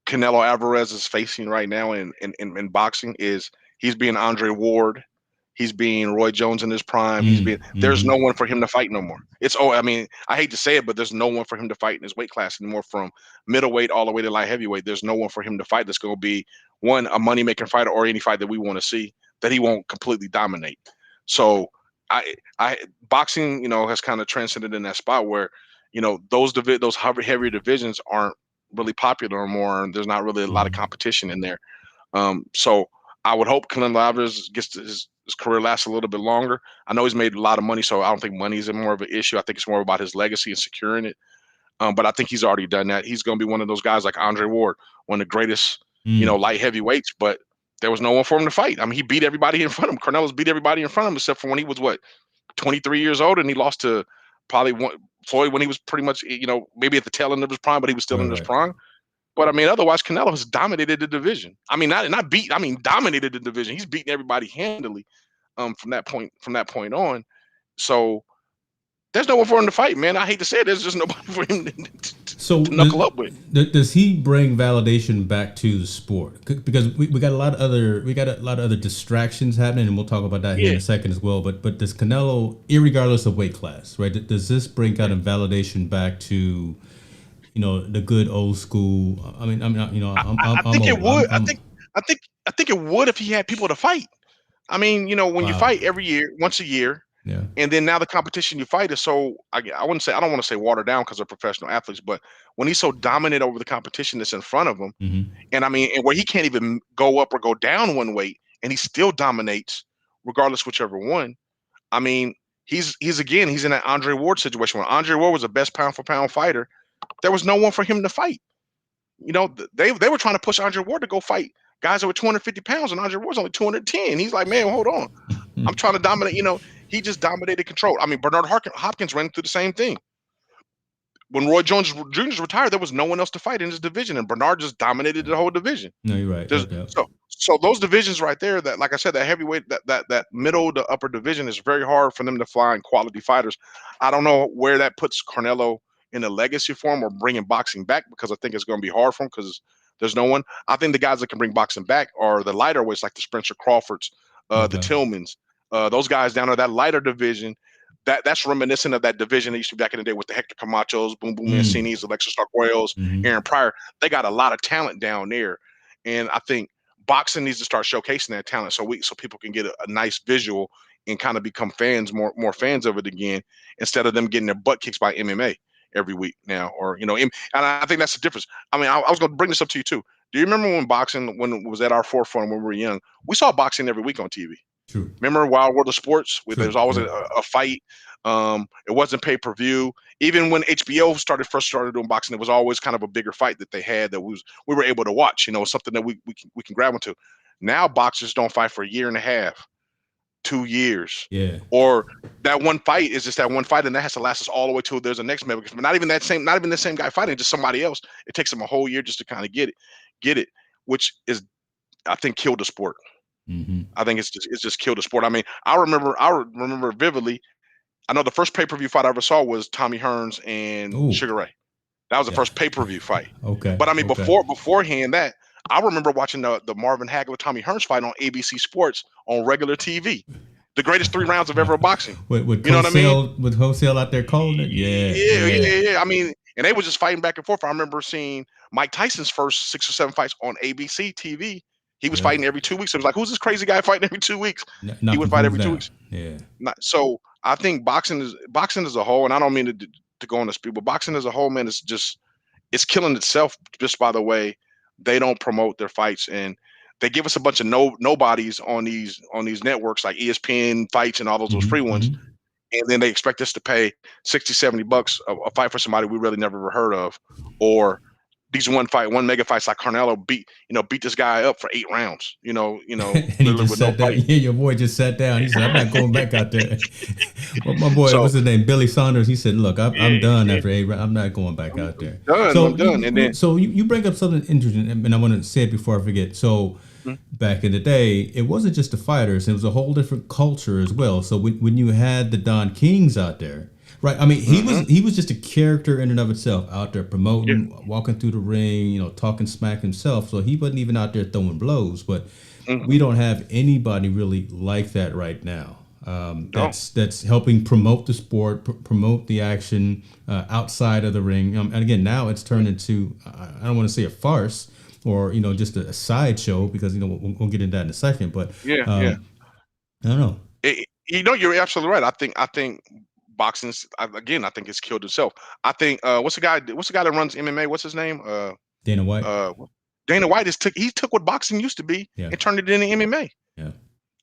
Canelo Alvarez is facing right now in boxing is he's being Andre Ward. He's being Roy Jones in his prime. There's no one for him to fight no more. I hate to say it, but there's no one for him to fight in his weight class anymore from middleweight all the way to light heavyweight. There's no one for him to fight that's going to be, a money-making fighter or any fight that we want to see that he won't completely dominate. So boxing, has kind of transcended in that spot where, those heavier divisions aren't really popular anymore, and there's not really a lot of competition in there. So I would hope Canelo Alvarez gets his career lasts a little bit longer. I know he's made a lot of money, so I don't think money is more of an issue. I think it's more about his legacy and securing it. But I think he's already done that. He's going to be one of those guys like Andre Ward, one of the greatest, light heavyweights, but there was no one for him to fight. I mean, he beat everybody in front of him. Canelo's beat everybody in front of him except for when he was 23 years old, and he lost to probably Floyd when he was pretty much, maybe at the tail end of his prime, but he was still in his prime. But I mean, otherwise, Canelo has dominated the division. I mean, dominated the division. He's beaten everybody handily from that point on. So there's no one for him to fight, man. I hate to say it, there's just nobody for him to knuckle up with. Does he bring validation back to the sport? Because we got a lot of other distractions happening, and we'll talk about that here in a second as well. But does Canelo, irregardless of weight class, right? Does this bring kind of validation back to the good old school? I think it would. I think it would if he had people to fight. I mean, when you fight once a year. Yeah. And then now the competition you fight is so I don't want to say watered down because they're professional athletes, but when he's so dominant over the competition that's in front of him, and where he can't even go up or go down one weight, and he still dominates regardless whichever one. I mean, he's in that Andre Ward situation where Andre Ward was the best pound for pound fighter. There was no one for him to fight. They were trying to push Andre Ward to go fight guys that were 250 pounds, and Andre Ward's only 210. He's like, man, hold on. I'm trying to dominate. He just dominated control. I mean, Bernard Hopkins ran through the same thing. When Roy Jones Jr. retired, there was no one else to fight in his division, and Bernard just dominated the whole division. No, you're right. Yep. So those divisions right there, that, like I said, that heavyweight, that middle to upper division is very hard for them to find quality fighters. I don't know where that puts Canelo in a legacy form or bringing boxing back, because I think it's going to be hard for him because there's no one. I think the guys that can bring boxing back are the lighter weights, like the Spencer Crawfords, the Tillmans, those guys down in that lighter division. That's reminiscent of that division that used to be back in the day with the Hector Camachos, Boom Boom Mancinis, Alexis Arguellos, Aaron Pryor. They got a lot of talent down there, and I think boxing needs to start showcasing that talent so people can get a nice visual and kind of become fans, more fans of it again, instead of them getting their butt kicked by MMA every week now, and I think that's the difference. I mean, I was going to bring this up to you too. Do you remember when boxing, when it was at our forefront when we were young, we saw boxing every week on TV? True. Remember Wild World of Sports? There was always a fight. It wasn't pay-per-view. Even when HBO first started doing boxing, it was always kind of a bigger fight that they had that we were able to watch. Something that we can grab onto. Now boxers don't fight for a year and a half, 2 years. Yeah. Or that one fight is just that one fight, and that has to last us all the way till there's a next member. Not even the same guy fighting, just somebody else. It takes them a whole year just to kind of get it, which is, I think, killed the sport. I think it's just killed the sport. I mean, I remember vividly. I know the first pay-per-view fight I ever saw was Tommy Hearns and Sugar Ray. That was the first pay-per-view fight. Okay. But I mean, beforehand that, I remember watching the Marvin Hagler Tommy Hearns fight on ABC Sports on regular TV. The greatest 3 rounds of ever boxing. With you know what I mean? With Wholesale out there calling it. Yeah. I mean, and they were just fighting back and forth. I remember seeing Mike Tyson's first 6 or 7 fights on ABC TV. He was fighting every 2 weeks. It was like, who's this crazy guy fighting every 2 weeks? He would fight every 2 weeks. Yeah. So I think boxing as a whole, and I don't mean to go on the speed, but boxing as a whole, man, it's killing itself just by the way they don't promote their fights, and they give us a bunch of nobodies on these networks like ESPN fights and all those free ones, and then they expect us to pay $60-$70 a fight for somebody we really never ever heard of, or these one mega fights like Canelo beat this guy up for 8 rounds. And he just sat down. Yeah, your boy just sat down. He said, "I'm not going back out there." Well, my boy, what's his name? Billy Saunders. He said, "Look, I'm done after 8 rounds. I'm not going back out there." I'm done. So you bring up something interesting, and I want to say it before I forget. So back in the day, it wasn't just the fighters; it was a whole different culture as well. So when you had the Don Kings out there. Right. I mean, he was just a character in and of itself, out there promoting, walking through the ring, talking smack himself. So he wasn't even out there throwing blows. But we don't have anybody really like that right now. That's helping promote the sport, promote the action outside of the ring. And again, now it's turned into, I don't want to say a farce or just a sideshow, because we'll get into that in a second. But I don't know. You're absolutely right. I think. Boxing, again, I think it's killed itself. I think what's the guy that runs MMA? What's his name? Dana White. Dana White took what boxing used to be and turned it into MMA. Yeah.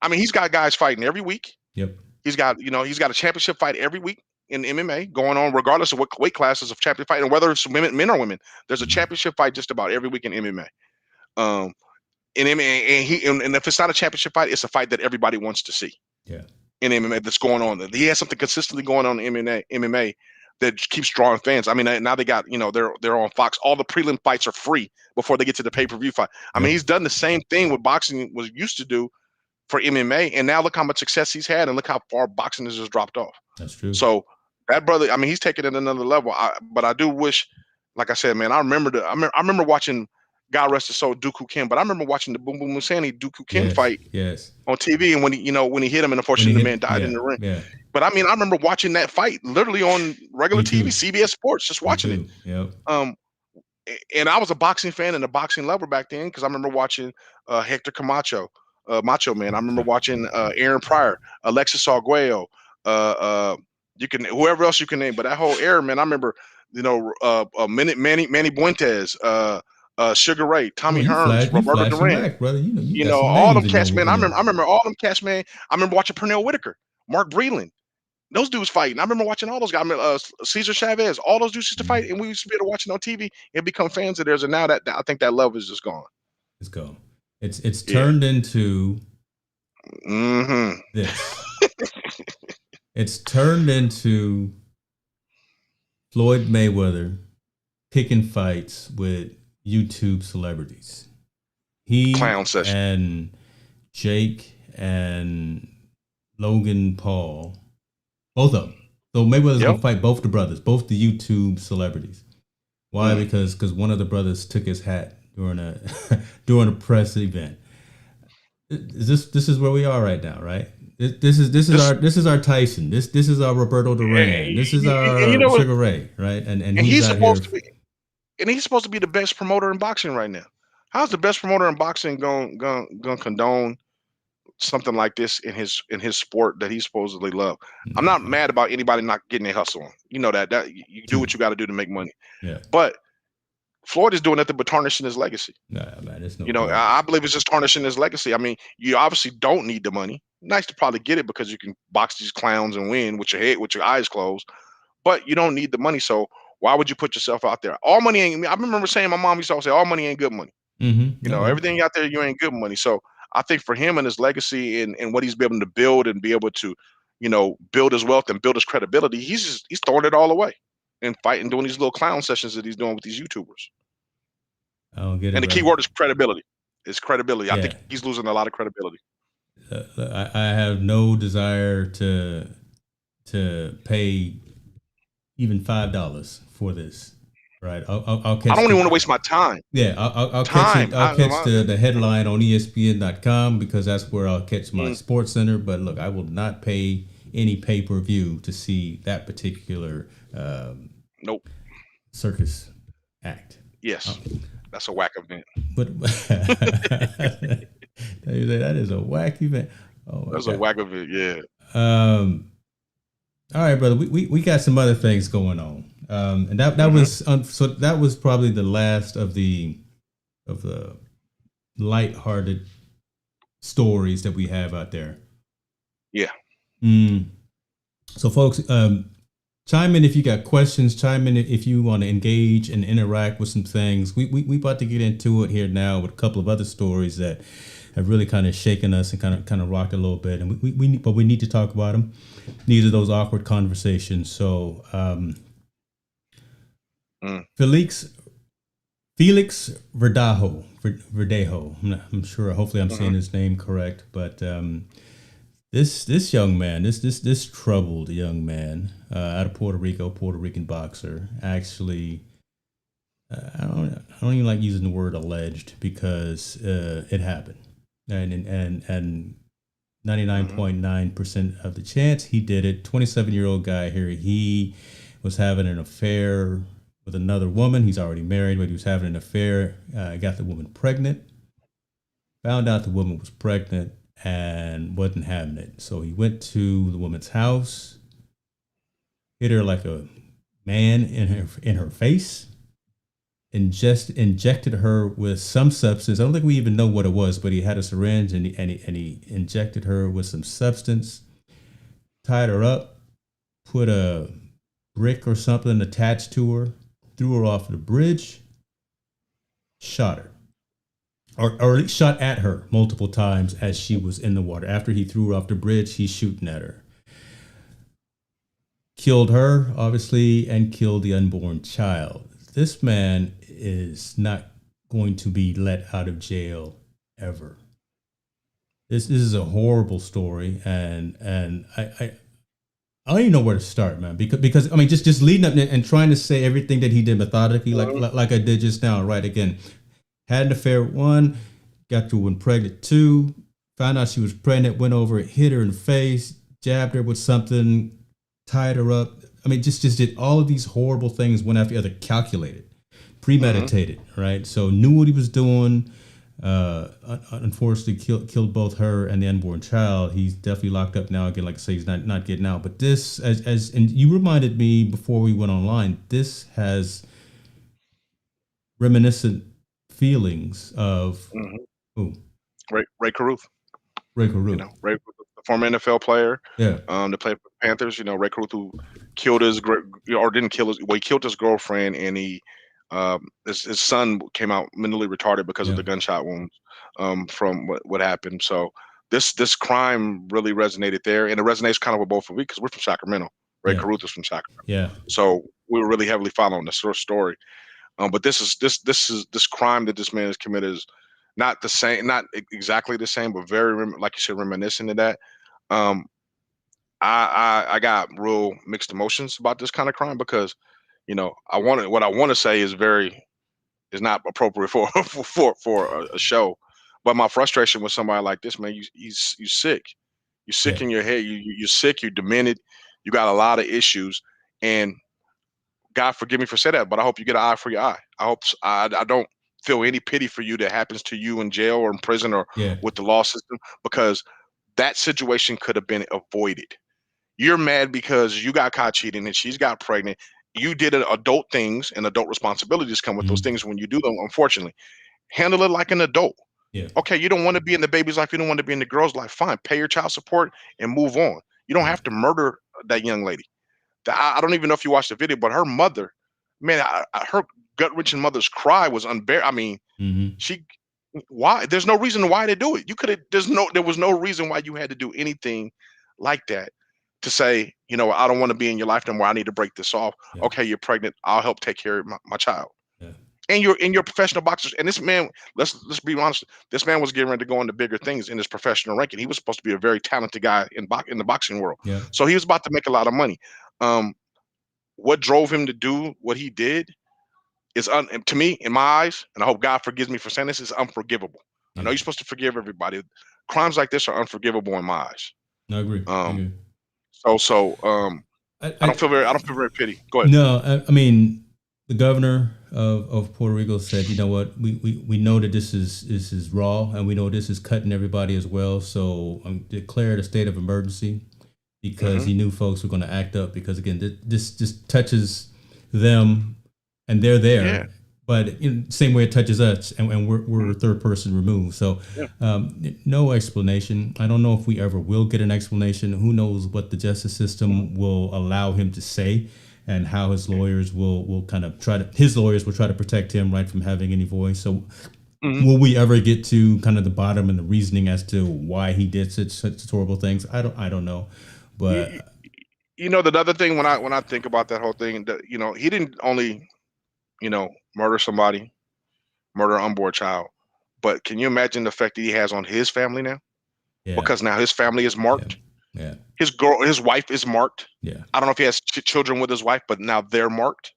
I mean, he's got guys fighting every week. Yep. He's got a championship fight every week in MMA going on, regardless of what weight classes of championship fight, and whether it's men or women. There's a championship fight just about every week in MMA. And if it's not a championship fight, it's a fight that everybody wants to see. Yeah. In MMA that's going on. He has something consistently going on in MMA that keeps drawing fans. I mean, now they got, they're on Fox. All the prelim fights are free before they get to the pay-per-view fight. I mean, he's done the same thing what boxing was used to do for MMA, and now look how much success he's had, and look how far boxing has just dropped off. That's true. So that brother, I mean, he's taking it another level. But I do wish, like I said, man, I remember watching, God rest his soul, Dooku Kim. But I remember watching the Boom Boom Musani Dooku Kim fight on TV, and when he hit him, and unfortunately the man died in the ring. Yeah. But I mean, I remember watching that fight literally on regular TV, CBS Sports, just watching it. Yep. And I was a boxing fan and a boxing lover back then, because I remember watching Hector Camacho, Macho Man. I remember watching Aaron Pryor, Alexis Arguello, whoever else you can name. But that whole era, man, I remember Manny Buentes. Sugar Ray, Tommy Hearns, Roberto Duran, all them cats, man. I remember all them cats, man. I remember watching Pernell Whitaker, Mark Breland, those dudes fighting. I remember watching all those guys. I remember, Cesar Chavez, all those dudes used to fight, and we used to be able to watch it on TV and become fans of theirs. And now that I think that love is just gone. It's gone. It's turned into Mm-hmm. this. It's turned into Floyd Mayweather picking fights with YouTube celebrities. He Clown session. and Jake and Logan Paul, both of them. So Mayweather's Yep. gonna fight both the brothers, both the YouTube celebrities. Why? Because one of the brothers took his hat during a during a press event. This is where we are right now, right? This is our Tyson. This is our Roberto Duran. This is and you our know what? Sugar Ray, right? And And he's out here. he's supposed to be the best promoter in boxing right now. How's the best promoter in boxing going condone something like this in his sport that he supposedly love? I'm not mad about anybody not getting their hustle on. You know that you do what you got to do to make money. Yeah. But Floyd is doing nothing but tarnishing his legacy. Nah, man, it's no. You know, I believe it's just tarnishing his legacy. I mean, you obviously don't need the money. Nice to probably get it because you can box these clowns and win with your eyes closed. But you don't need the money. So why would you put yourself out there? All money ain't. I remember saying, my mom used to always say, all money ain't good money. You know, everything out there, you ain't good money. So I think for him and his legacy and what he's been able to build and be able to, you know, build his wealth and build his credibility, he's throwing it all away and fighting, doing these little clown sessions that he's doing with these YouTubers. I don't get it. And the key word is credibility. It's credibility. Yeah. I think he's losing a lot of credibility. I have no desire to pay even $5 for this. Right, I'll catch. I don't even want to waste my time. Yeah, I'll catch it. I'll catch the headline on ESPN.com because that's where I'll catch my Sports Center. But look, I will not pay any pay-per-view to see that particular nope circus act. Yes, that's a whack event. But that is a whack event. Oh, that's a whack event. Yeah. All right, brother. We got some other things going on. And that was so that was probably the last of the lighthearted stories that we have out there. Yeah. So folks, chime in if you got questions. Chime in if you want to engage and interact with some things. We about to get into it here now with a couple of other stories that have really kind of shaken us and kind of rocked a little bit. And we need to talk about them. These are those awkward conversations. So. Felix Verdejo. I'm sure. Hopefully, I'm saying his name correct. But this young man, this troubled young man out of Puerto Rico, Puerto Rican boxer, actually, I don't even like using the word alleged because it happened, and 99.9% of the chance he did it. 27-year-old guy here. He was having an affair with another woman. He's already married, but he was having an affair. Got the woman pregnant. Found out the woman was pregnant and wasn't having it. So he went to the woman's house, hit her like a man in her face, and just injected her with some substance. I don't think we even know what it was, but he had a syringe and he injected her with some substance, tied her up, put a brick or something attached to her, threw her off the bridge, shot her, or at least shot at her multiple times as she was in the water. After he threw her off the bridge, he's shooting at her. Killed her, obviously, and killed the unborn child. This man is not going to be let out of jail ever. This is a horrible story, and I don't even know where to start, man. Because I mean, just leading up and trying to say everything that he did methodically, like I did just now. Right, again, had an affair with one, got the woman pregnant two, found out she was pregnant, went over, hit her in the face, jabbed her with something, tied her up. I mean, just did all of these horrible things one after the other, calculated, premeditated, right? So knew what he was doing. Unfortunately killed both her and the unborn child. He's definitely locked up now. Again, like I say, he's not getting out. But this, as and you reminded me before we went online, this has reminiscent feelings of Ray Caruth. Ray Caruth. You know, Ray, the former NFL player. Yeah. To play for the Panthers. You know, Ray Caruth, who killed his or didn't kill his. Well, he killed his girlfriend, and he his son came out mentally retarded because of the gunshot wounds. from what happened. So this crime really resonated there, and it resonates kind of with both of us because we're from Sacramento. Ray Yeah. Caruth is from Sacramento, Yeah. so we were really heavily following this sort of story. But this crime that this man has committed is not the same, not exactly the same, but very like you said, reminiscent of that. Um, I got real mixed emotions about this kind of crime because what I want to say is not appropriate for a show, but my frustration with somebody like this, man, you sick, you're sick Yeah. in your head, you're sick, you're demented, you got a lot of issues, and God forgive me for saying that, but I hope you get an eye for your eye. I don't feel any pity for you that happens to you in jail or in prison or Yeah. with the law system, because that situation could have been avoided. You're mad because you got caught cheating and she's got pregnant. You did adult things, and adult responsibilities come with those Mhm. things when you do them, unfortunately. Handle it like an adult. Yeah. Okay, you don't want to be in the baby's life, you don't want to be in the girl's life. Fine, pay your child support and move on. You don't Yeah. have to murder that young lady. I don't even know if you watched the video, but her mother, man, her gut-wrenching mother's cry was unbearable. I mean, Mhm. she, why? There's no reason why to do it. You could have. There was no reason why you had to do anything like that to say, I don't want to be in your life no more. I need to break this off. Yeah. Okay, you're pregnant. I'll help take care of my child. Yeah. And you're professional boxers. And this man, let's be honest. This man was getting ready to go into bigger things in his professional ranking. He was supposed to be a very talented guy in the boxing world. Yeah. So he was about to make a lot of money. Um, what drove him to do what he did is to me, in my eyes, and I hope God forgives me for saying this, is unforgivable. I know Yeah. you're supposed to forgive everybody. Crimes like this are unforgivable in my eyes. I agree. I Um, agree. I don't I feel very pity. Go ahead. No, I mean, the governor of Puerto Rico said, you know what, we know that this is raw, and we know this is cutting everybody as well. So declared a state of emergency because Hmm. he knew folks were going to act up. Because again, this just touches them, and they're Yeah, there. But in the same way it touches us, and we're a third person removed. So yeah. no explanation. I don't know if we ever will get an explanation. Who knows what the justice system will allow him to say, and how his lawyers will kind of his lawyers will try to protect him, right, from having any voice. So Hmm. will we ever get to kind of the bottom and the reasoning as to why he did such horrible things? I don't know. You, But the other thing when I think about that whole thing, that he didn't only murder somebody, murder an unborn child, but can you imagine the effect that he has on his family now? yeah, Because now his family is yeah, marked. yeah, His wife is marked. yeah. I don't know if he has children with his wife, but now they're marked.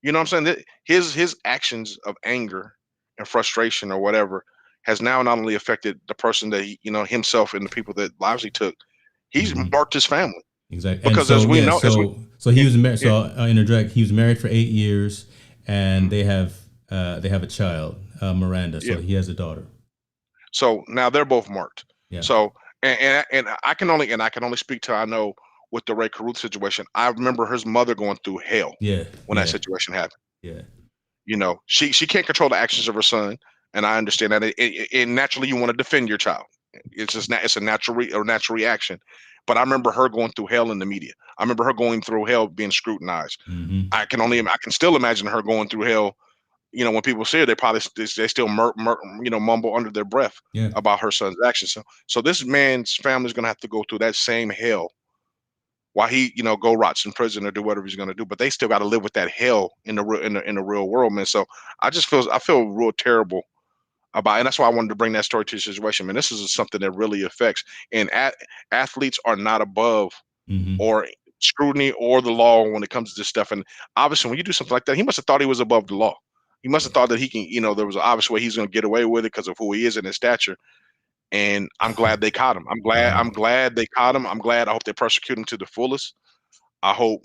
You know what I'm saying? His actions of anger and frustration or whatever has now not only affected the person that himself and the people that lives he took. He's Hmm. marked his family Exactly. And because so as we yeah, know, so he yeah, was married. yeah, So I'll interject. He was married for 8 years, and mhm, they have a child, Miranda. yeah. So he has a daughter. So now they're both marked. Yeah, So and I can only speak to, I know, with the Ray Caruth situation. I remember his mother going through hell yeah, when that yeah, situation happened. yeah. She can't control the actions of her son, and I understand that. And naturally, you want to defend your child. It's a natural reaction. But I remember her going through hell in the media. I remember her going through hell being scrutinized. Hmm. I can still imagine her going through hell. When people see her, they probably they still mumble under their breath Yeah. about her son's actions. So this man's family is gonna have to go through that same hell while he go rots in prison or do whatever he's gonna do. But they still got to live with that hell in the real in the real world, man. So I feel real terrible about, and that's why I wanted to bring that story to the situation, man. This is something that really affects, and athletes are not above Hmm. or scrutiny or the law when it comes to this stuff. And obviously, when you do something like that, he must have thought he was above the law. He must have thought that he can, there was an obvious way he's going to get away with it because of who he is and his stature. And I'm glad they caught him. Yeah. I'm glad they caught him. I'm glad. I hope they persecute him to the fullest. I hope,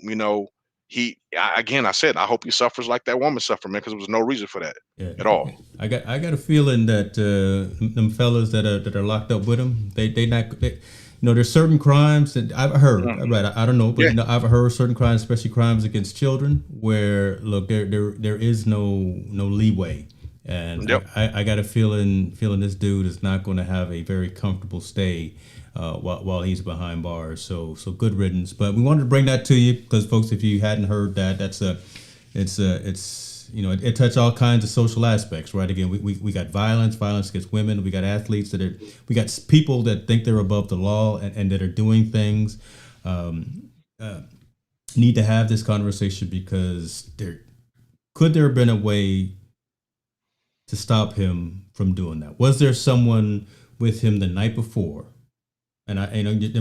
again, I said, I hope he suffers like that woman suffered, man, because there was no reason for that Yeah. at all. I got a feeling that them fellas that are locked up with him, they not there's certain crimes that I've heard, Mhm. right, I don't know, but Yeah. I've heard certain crimes, especially crimes against children, where look, there is no leeway. And Yep. I got a feeling this dude is not going to have a very comfortable stay while he's behind bars. So good riddance. But we wanted to bring that to you because, folks, if you hadn't heard that, it's violence. It touched all kinds of social aspects, right? Again, we got violence against women. We got athletes we got people that think they're above the law and that are doing things. Need to have this conversation because could there have been a way to stop him from doing that? Was there someone with him the night before? And I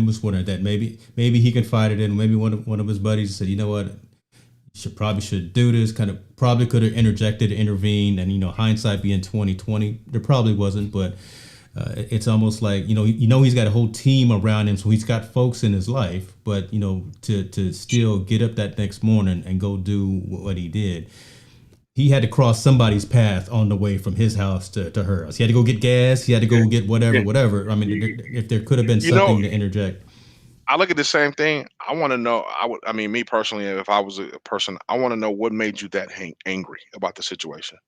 was wondering that maybe he confided in, maybe one of his buddies said, you know what, you should do this. Kind of probably could have interjected, intervened, and hindsight being 2020, there probably wasn't, but it's almost like he's got a whole team around him, so he's got folks in his life, but to still get up that next morning and go do what he did. He had to cross somebody's path on the way from his house to her house. He had to go get gas. He had to go get whatever. I mean, if there could have been something to interject. I look at the same thing. I want to know. Me personally, if I was a person, I want to know what made you that angry about the situation.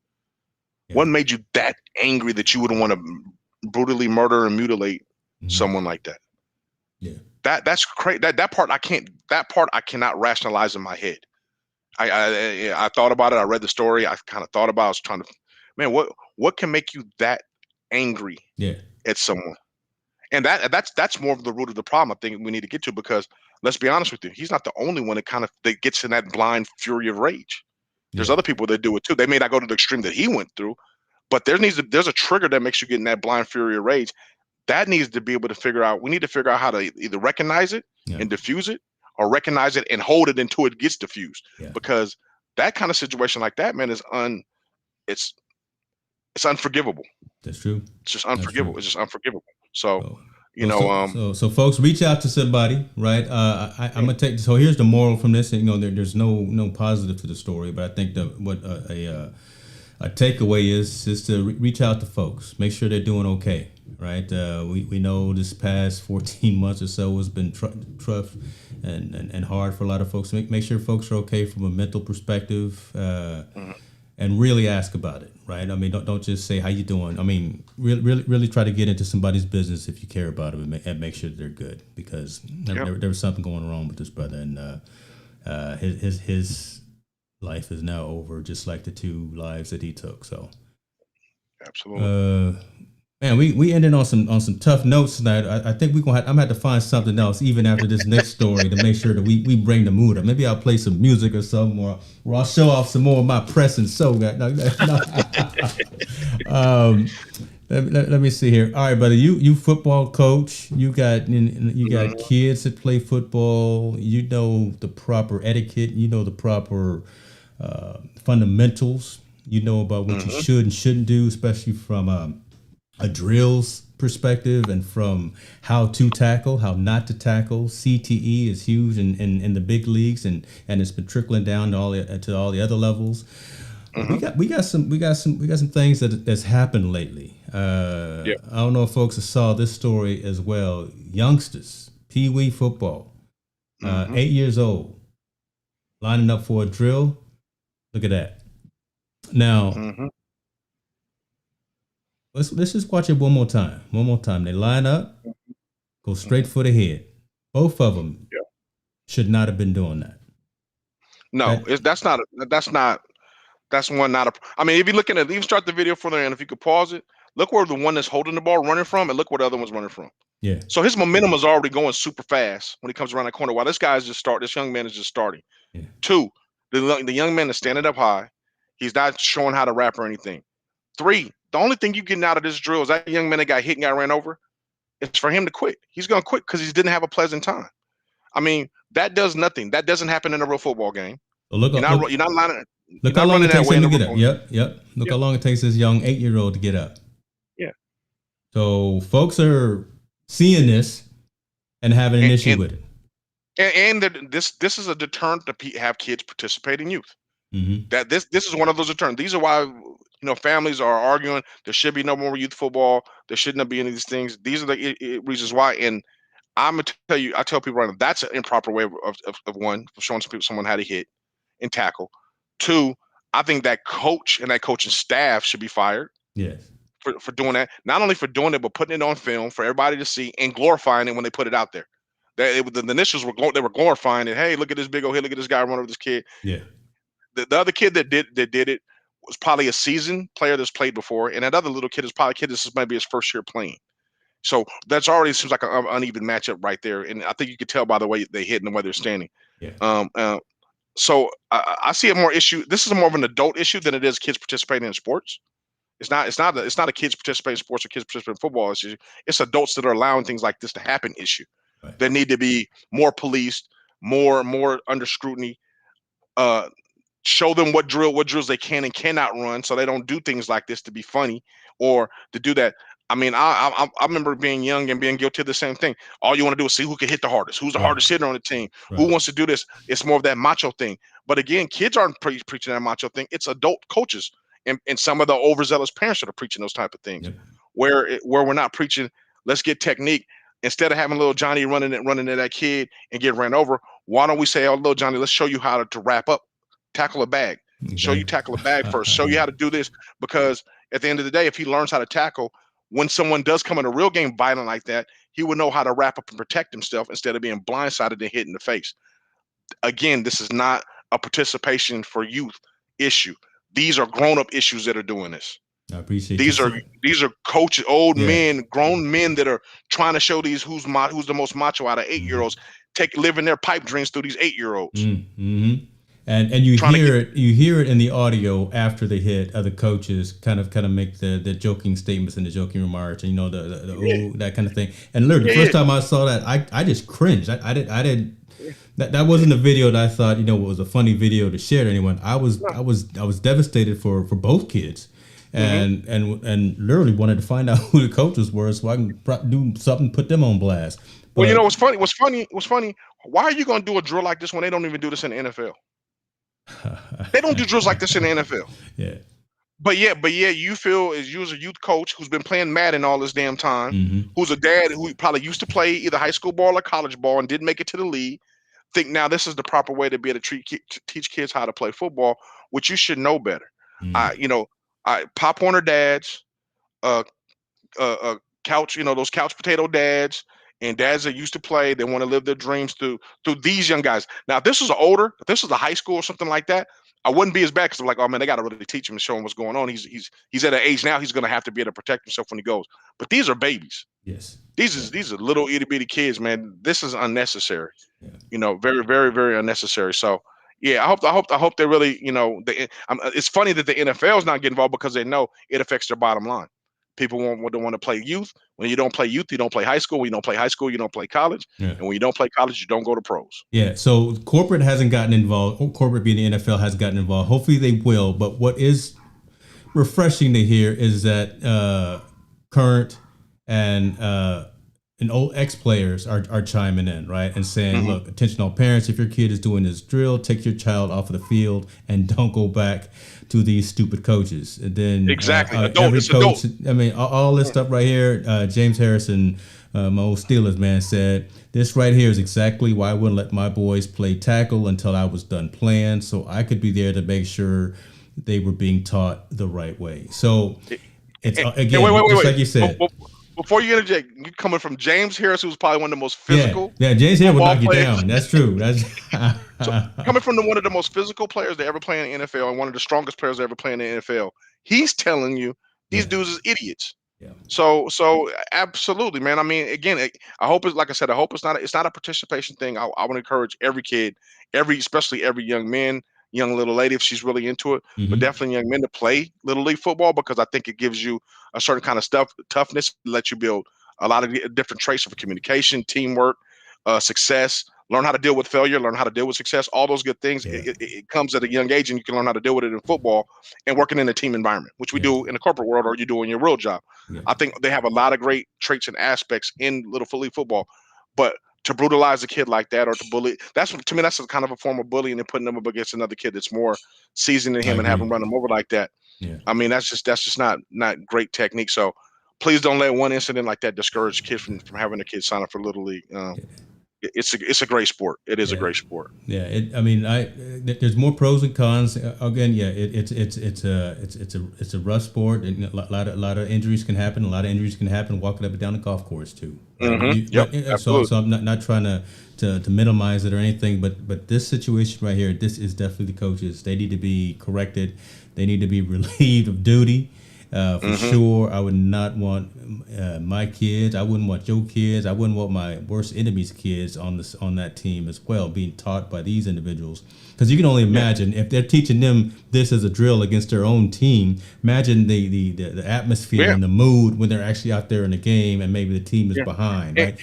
Yeah. What made you that angry that you would want to brutally murder and mutilate someone like that? Yeah, that's crazy. That part I can't. That part I cannot rationalize in my head. I thought about it. I read the story. I kind of thought about it. I was trying to, man, what can make you that angry at someone? And that's more of the root of the problem I think we need to get to, because let's be honest with you, he's not the only one that gets in that blind fury of rage. There's other people that do it too. They may not go to the extreme that he went through, but there's a trigger that makes you get in that blind fury of rage. That needs to be able to figure out. We need to figure out how to either recognize it and diffuse it, or recognize it and hold it until it gets diffused. Yeah. Because that kind of situation like that, man, it's unforgivable. That's true. It's just unforgivable. It's just unforgivable. So, so folks, reach out to somebody, right? I'm gonna take. So here's the moral from this. There's no positive to the story, but I think what a takeaway is to reach out to folks, make sure they're doing okay, right? We know this past 14 months or so has been tough and hard for a lot of folks. Make sure folks are okay from a mental perspective, and really ask about it, right? I mean, don't just say how you doing. I mean, really try to get into somebody's business if you care about them, and make sure they're good, because there was something going wrong with this brother, and his life is now over, just like the 2 lives that he took. So, absolutely. Man, we ended on some tough notes tonight. I think I'm gonna have to find something else even after this next story to make sure that we bring the mood up. Maybe I'll play some music or something, or I'll show off some more of my press and sew. Let me see here. All right, brother, you football coach. You got kids that play football. You know the proper etiquette. You know the proper fundamentals. You know about what you should and shouldn't do, especially from a drills perspective, and from how to tackle, how not to tackle. CTE is huge in the big leagues, and it's been trickling down to all the other levels. We got some things that's happened lately. I don't know if folks saw this story as well. Youngsters, Pee Wee football, 8 years old, lining up for a drill. Look at that. Now. Let's just watch it one more time. They line up, go straight for the head. Both of them should not have been doing that. No, that's one not a. I mean, if you're looking at, even start the video for there, and if you could pause it, look where the one that's holding the ball running from, and look where the other one's running from. Yeah. So his momentum is already going super fast when he comes around that corner. While this young man is just starting. Yeah. 2, the young man is standing up high. He's not showing how to rap or anything. 3, the only thing you're getting out of this drill is that young man that got hit and got ran over. It's for him to quit. He's going to quit because he didn't have a pleasant time. I mean, that does nothing. That doesn't happen in a real football game. So you're not lining. Look how long it takes him to get up. Yep. Look how long it takes this young 8-year-old to get up. Yeah. So folks are seeing this and having an issue with it. And this is a deterrent to have kids participate in youth. That this is one of those deterrents. These are why families are arguing there should be no more youth football. There shouldn't be any of these things. These are the reasons why. And I'm gonna tell you, I tell people right now, that's an improper way of one, for showing someone how to hit and tackle. 2, I think that coach and that coaching staff should be fired. Yes. For doing that, not only for doing it, but putting it on film for everybody to see and glorifying it when they put it out there. The initials were glorifying it. Hey, look at this big old hit. Look at this guy run over this kid. Yeah. the other kid that did it was probably a seasoned player that's played before, and that other little kid is probably a kid this is maybe his first year playing. So that's already seems like an uneven matchup right there, and I think you could tell by the way they hit and the way they're standing. Yeah. So I see a more issue. This is more of an adult issue than it is kids participating in sports. It's not a kids participating in sports or kids participating in football issue. It's adults that are allowing things like this to happen issue. Right. That need to be more policed, more under scrutiny. Show them what drills they can and cannot run, so they don't do things like this to be funny or to do that. I mean, I remember being young and being guilty of the same thing. All you want to do is see who can hit the hardest, who's the hardest hitter on the team, who wants to do this. It's more of that macho thing. But again, kids aren't preaching that macho thing. It's adult coaches and some of the overzealous parents that are preaching those type of things. Yep. Where we're not preaching, let's get technique. Instead of having little Johnny running at that kid and get ran over, why don't we say, oh, little Johnny, let's show you how to wrap up, tackle a bag. Exactly. Show you tackle a bag first. Show you how to do this, because at the end of the day, if he learns how to tackle, when someone does come in a real game violent like that, he would know how to wrap up and protect himself instead of being blindsided and hit in the face. Again, this is not a participation for youth issue. These are grown-up issues that are doing this. I appreciate these are coaches, old men, grown men that are trying to show these who's the most macho out of 8-year-olds, living their pipe dreams through these 8-year-olds. Mm-hmm. And you hear it in the audio after the hit. Other coaches kind of make the joking statements and the joking remarks, and the that kind of thing. And literally, the first time I saw that, I just cringed. I didn't. That wasn't a video that I thought was a funny video to share to anyone. I was devastated for both kids, and literally wanted to find out who the coaches were so I can do something, put them on blast. But, well, what's funny. Why are you going to do a drill like this when they don't even do this in the NFL? They don't do drills like this in the NFL. Yeah. But you feel as you as a youth coach who's been playing Madden all this damn time, who's a dad who probably used to play either high school ball or college ball and didn't make it to the league, think now this is the proper way to be able to teach kids how to play football, which you should know better. Pop Warner dads, couch, those couch potato dads, and dads that used to play, they want to live their dreams through these young guys. Now, if this was if this was a high school or something like that, I wouldn't be as bad, because I'm like, oh man, they got to really teach him and show him what's going on. He's at an age now he's going to have to be able to protect himself when he goes. But these are babies. Yes. These are little itty bitty kids, man. This is unnecessary. Yeah. Very, very, very unnecessary. So yeah, I hope they really, it's funny that the NFL is not getting involved because they know it affects their bottom line. People don't want to play youth. When you don't play youth, you don't play high school. When you don't play high school, you don't play college. Yeah. And when you don't play college, you don't go to pros. Yeah. So corporate hasn't gotten involved. Corporate being the NFL has gotten involved. Hopefully they will. But what is refreshing to hear is that current and old ex-players are chiming in, right, and saying, look, attention all parents, if your kid is doing this drill, take your child off of the field and don't go back to these stupid coaches. And then exactly, every coach, I mean, all this stuff right here, James Harrison, my old Steelers man, said, this right here is exactly why I wouldn't let my boys play tackle until I was done playing, so I could be there to make sure they were being taught the right way. So it's, again, wait. Like you said. Before you interject, you're coming from James Harris, who's probably one of the most physical. Yeah, James Harris will knock you down. That's true. So coming from one of the most physical players to ever play in the NFL and one of the strongest players to ever play in the NFL, he's telling you these dudes is idiots. Yeah. So absolutely, man. I mean, again, I hope it's, like I said, I hope it's not a participation thing. I want to encourage every kid, especially every young man, young little lady, if she's really into it, but definitely young men to play little league football, because I think it gives you a certain kind of toughness, let you build a lot of different traits of communication, teamwork, success, learn how to deal with failure, learn how to deal with success, all those good things. Yeah. It comes at a young age, and you can learn how to deal with it in football and working in a team environment, which we do in the corporate world, or you do in your real job. Yeah. I think they have a lot of great traits and aspects in little league football, but to brutalize a kid like that, or to bully, to me, that's a kind of a form of bullying and putting them up against another kid that's more seasoned than him and have him run him over like that. Yeah. I mean, that's just not great technique. So please don't let one incident like that discourage kids from having a kid sign up for Little League. It's a great sport. It is a Yeah. great sport. Yeah, there's more pros and cons. Again, yeah, it's a rough sport, and a lot of injuries can happen. A lot of injuries can happen walking up and down the golf course too. Right? Yep, absolutely. So I'm not trying to minimize it or anything, but this situation right here, this is definitely the coaches. They need to be corrected. They need to be relieved of duty. For sure, I would not want my kids. I wouldn't want your kids. I wouldn't want my worst enemy's kids on that team as well, being taught by these individuals. Because you can only imagine if they're teaching them this as a drill against their own team. Imagine the atmosphere and the mood when they're actually out there in the game, and maybe the team is behind. Right?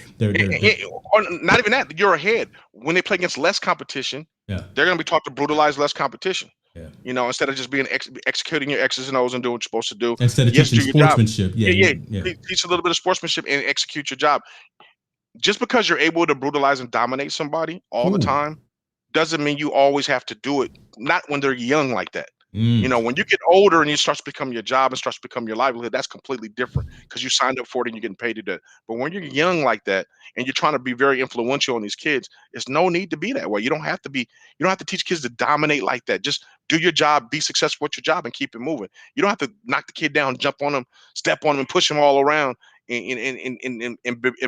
Or not even that. You're ahead when they play against less competition. Yeah. They're going to be taught to brutalize less competition. Yeah. You know, instead of just being executing your X's and O's and doing what you're supposed to do. Instead of teaching sportsmanship. Teach a little bit of sportsmanship and execute your job. Just because you're able to brutalize and dominate somebody all the time doesn't mean you always have to do it. Not when they're young like that. You know, when you get older and it starts to become your job and starts to become your livelihood, that's completely different because you signed up for it and you're getting paid to do it. But when you're young like that and you're trying to be very influential on these kids, there's no need to be that way. You don't have to teach kids to dominate like that. Just do your job, be successful at your job, and keep it moving. You don't have to knock the kid down, jump on them, step on them, and push them all around and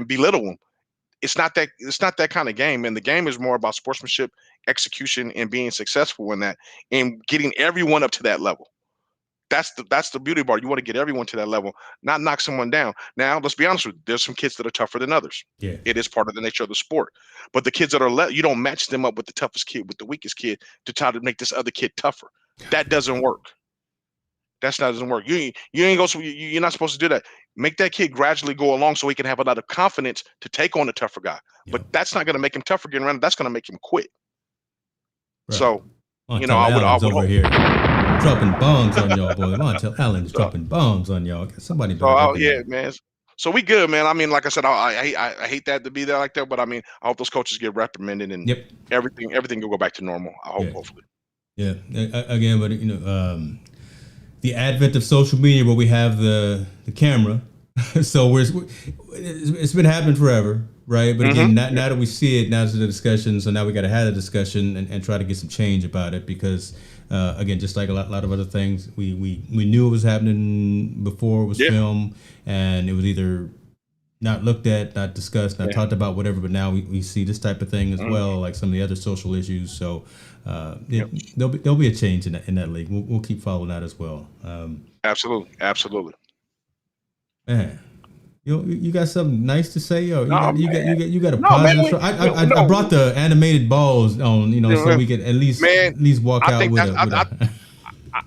belittle them. It's not that kind of game, and the game is more about sportsmanship, execution, and being successful in that, and getting everyone up to that level. That's the beauty part. You want to get everyone to that level, not knock someone down. Now, let's be honest with you. There's some kids that are tougher than others. Yeah. It is part of the nature of the sport. But the kids that are you don't match them up with the toughest kid, with the weakest kid, to try to make this other kid tougher. That doesn't work. Doesn't work. You're not supposed to do that. Make that kid gradually go along so he can have a lot of confidence to take on a tougher guy. Yeah. But that's not going to make him tougher getting around. That's going to make him quit. Right. So, I would over here dropping bombs on y'all, boy. Montel Allen's dropping bombs on y'all. Somebody. Man. So we good, man. I mean, like I said, I hate that to be there like that, but I mean, I hope those coaches get reprimanded and everything will go back to normal. I hope, hopefully. Yeah. Again, but the advent of social media, where we have the camera, so it's been happening forever, right? But again, now that we see it, now's the discussion. So now we got to have a discussion and try to get some change about it, because again, just like a lot of other things, we knew it was happening before it was filmed, and it was either not looked at, not discussed, not talked about, whatever. But now we see this type of thing as well, like some of the other social issues. So there'll be a change in that league. We'll keep following that as well. Absolutely. Man, you got something nice to say, or you got a positive. I brought the animated balls on, so we could at least walk out with it.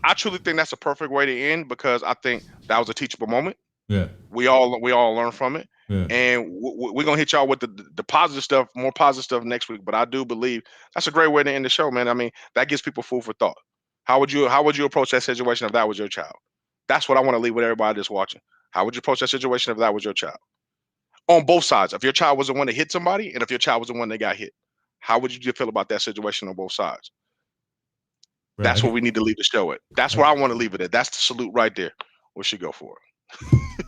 I truly think that's a perfect way to end, because I think that was a teachable moment. Yeah, we all learn from it. Yeah. And we're gonna hit y'all with the positive stuff, more positive stuff next week. But I do believe that's a great way to end the show, man. I mean, that gives people food for thought. How would you approach that situation if that was your child? That's what I want to leave with everybody that's watching. How would you approach that situation if that was your child? On both sides. If your child was the one that hit somebody, and if your child was the one that got hit, how would you feel about that situation on both sides? Right. That's what we need to leave the show at. That's where I want to leave it at. That's the salute right there. We should go for it.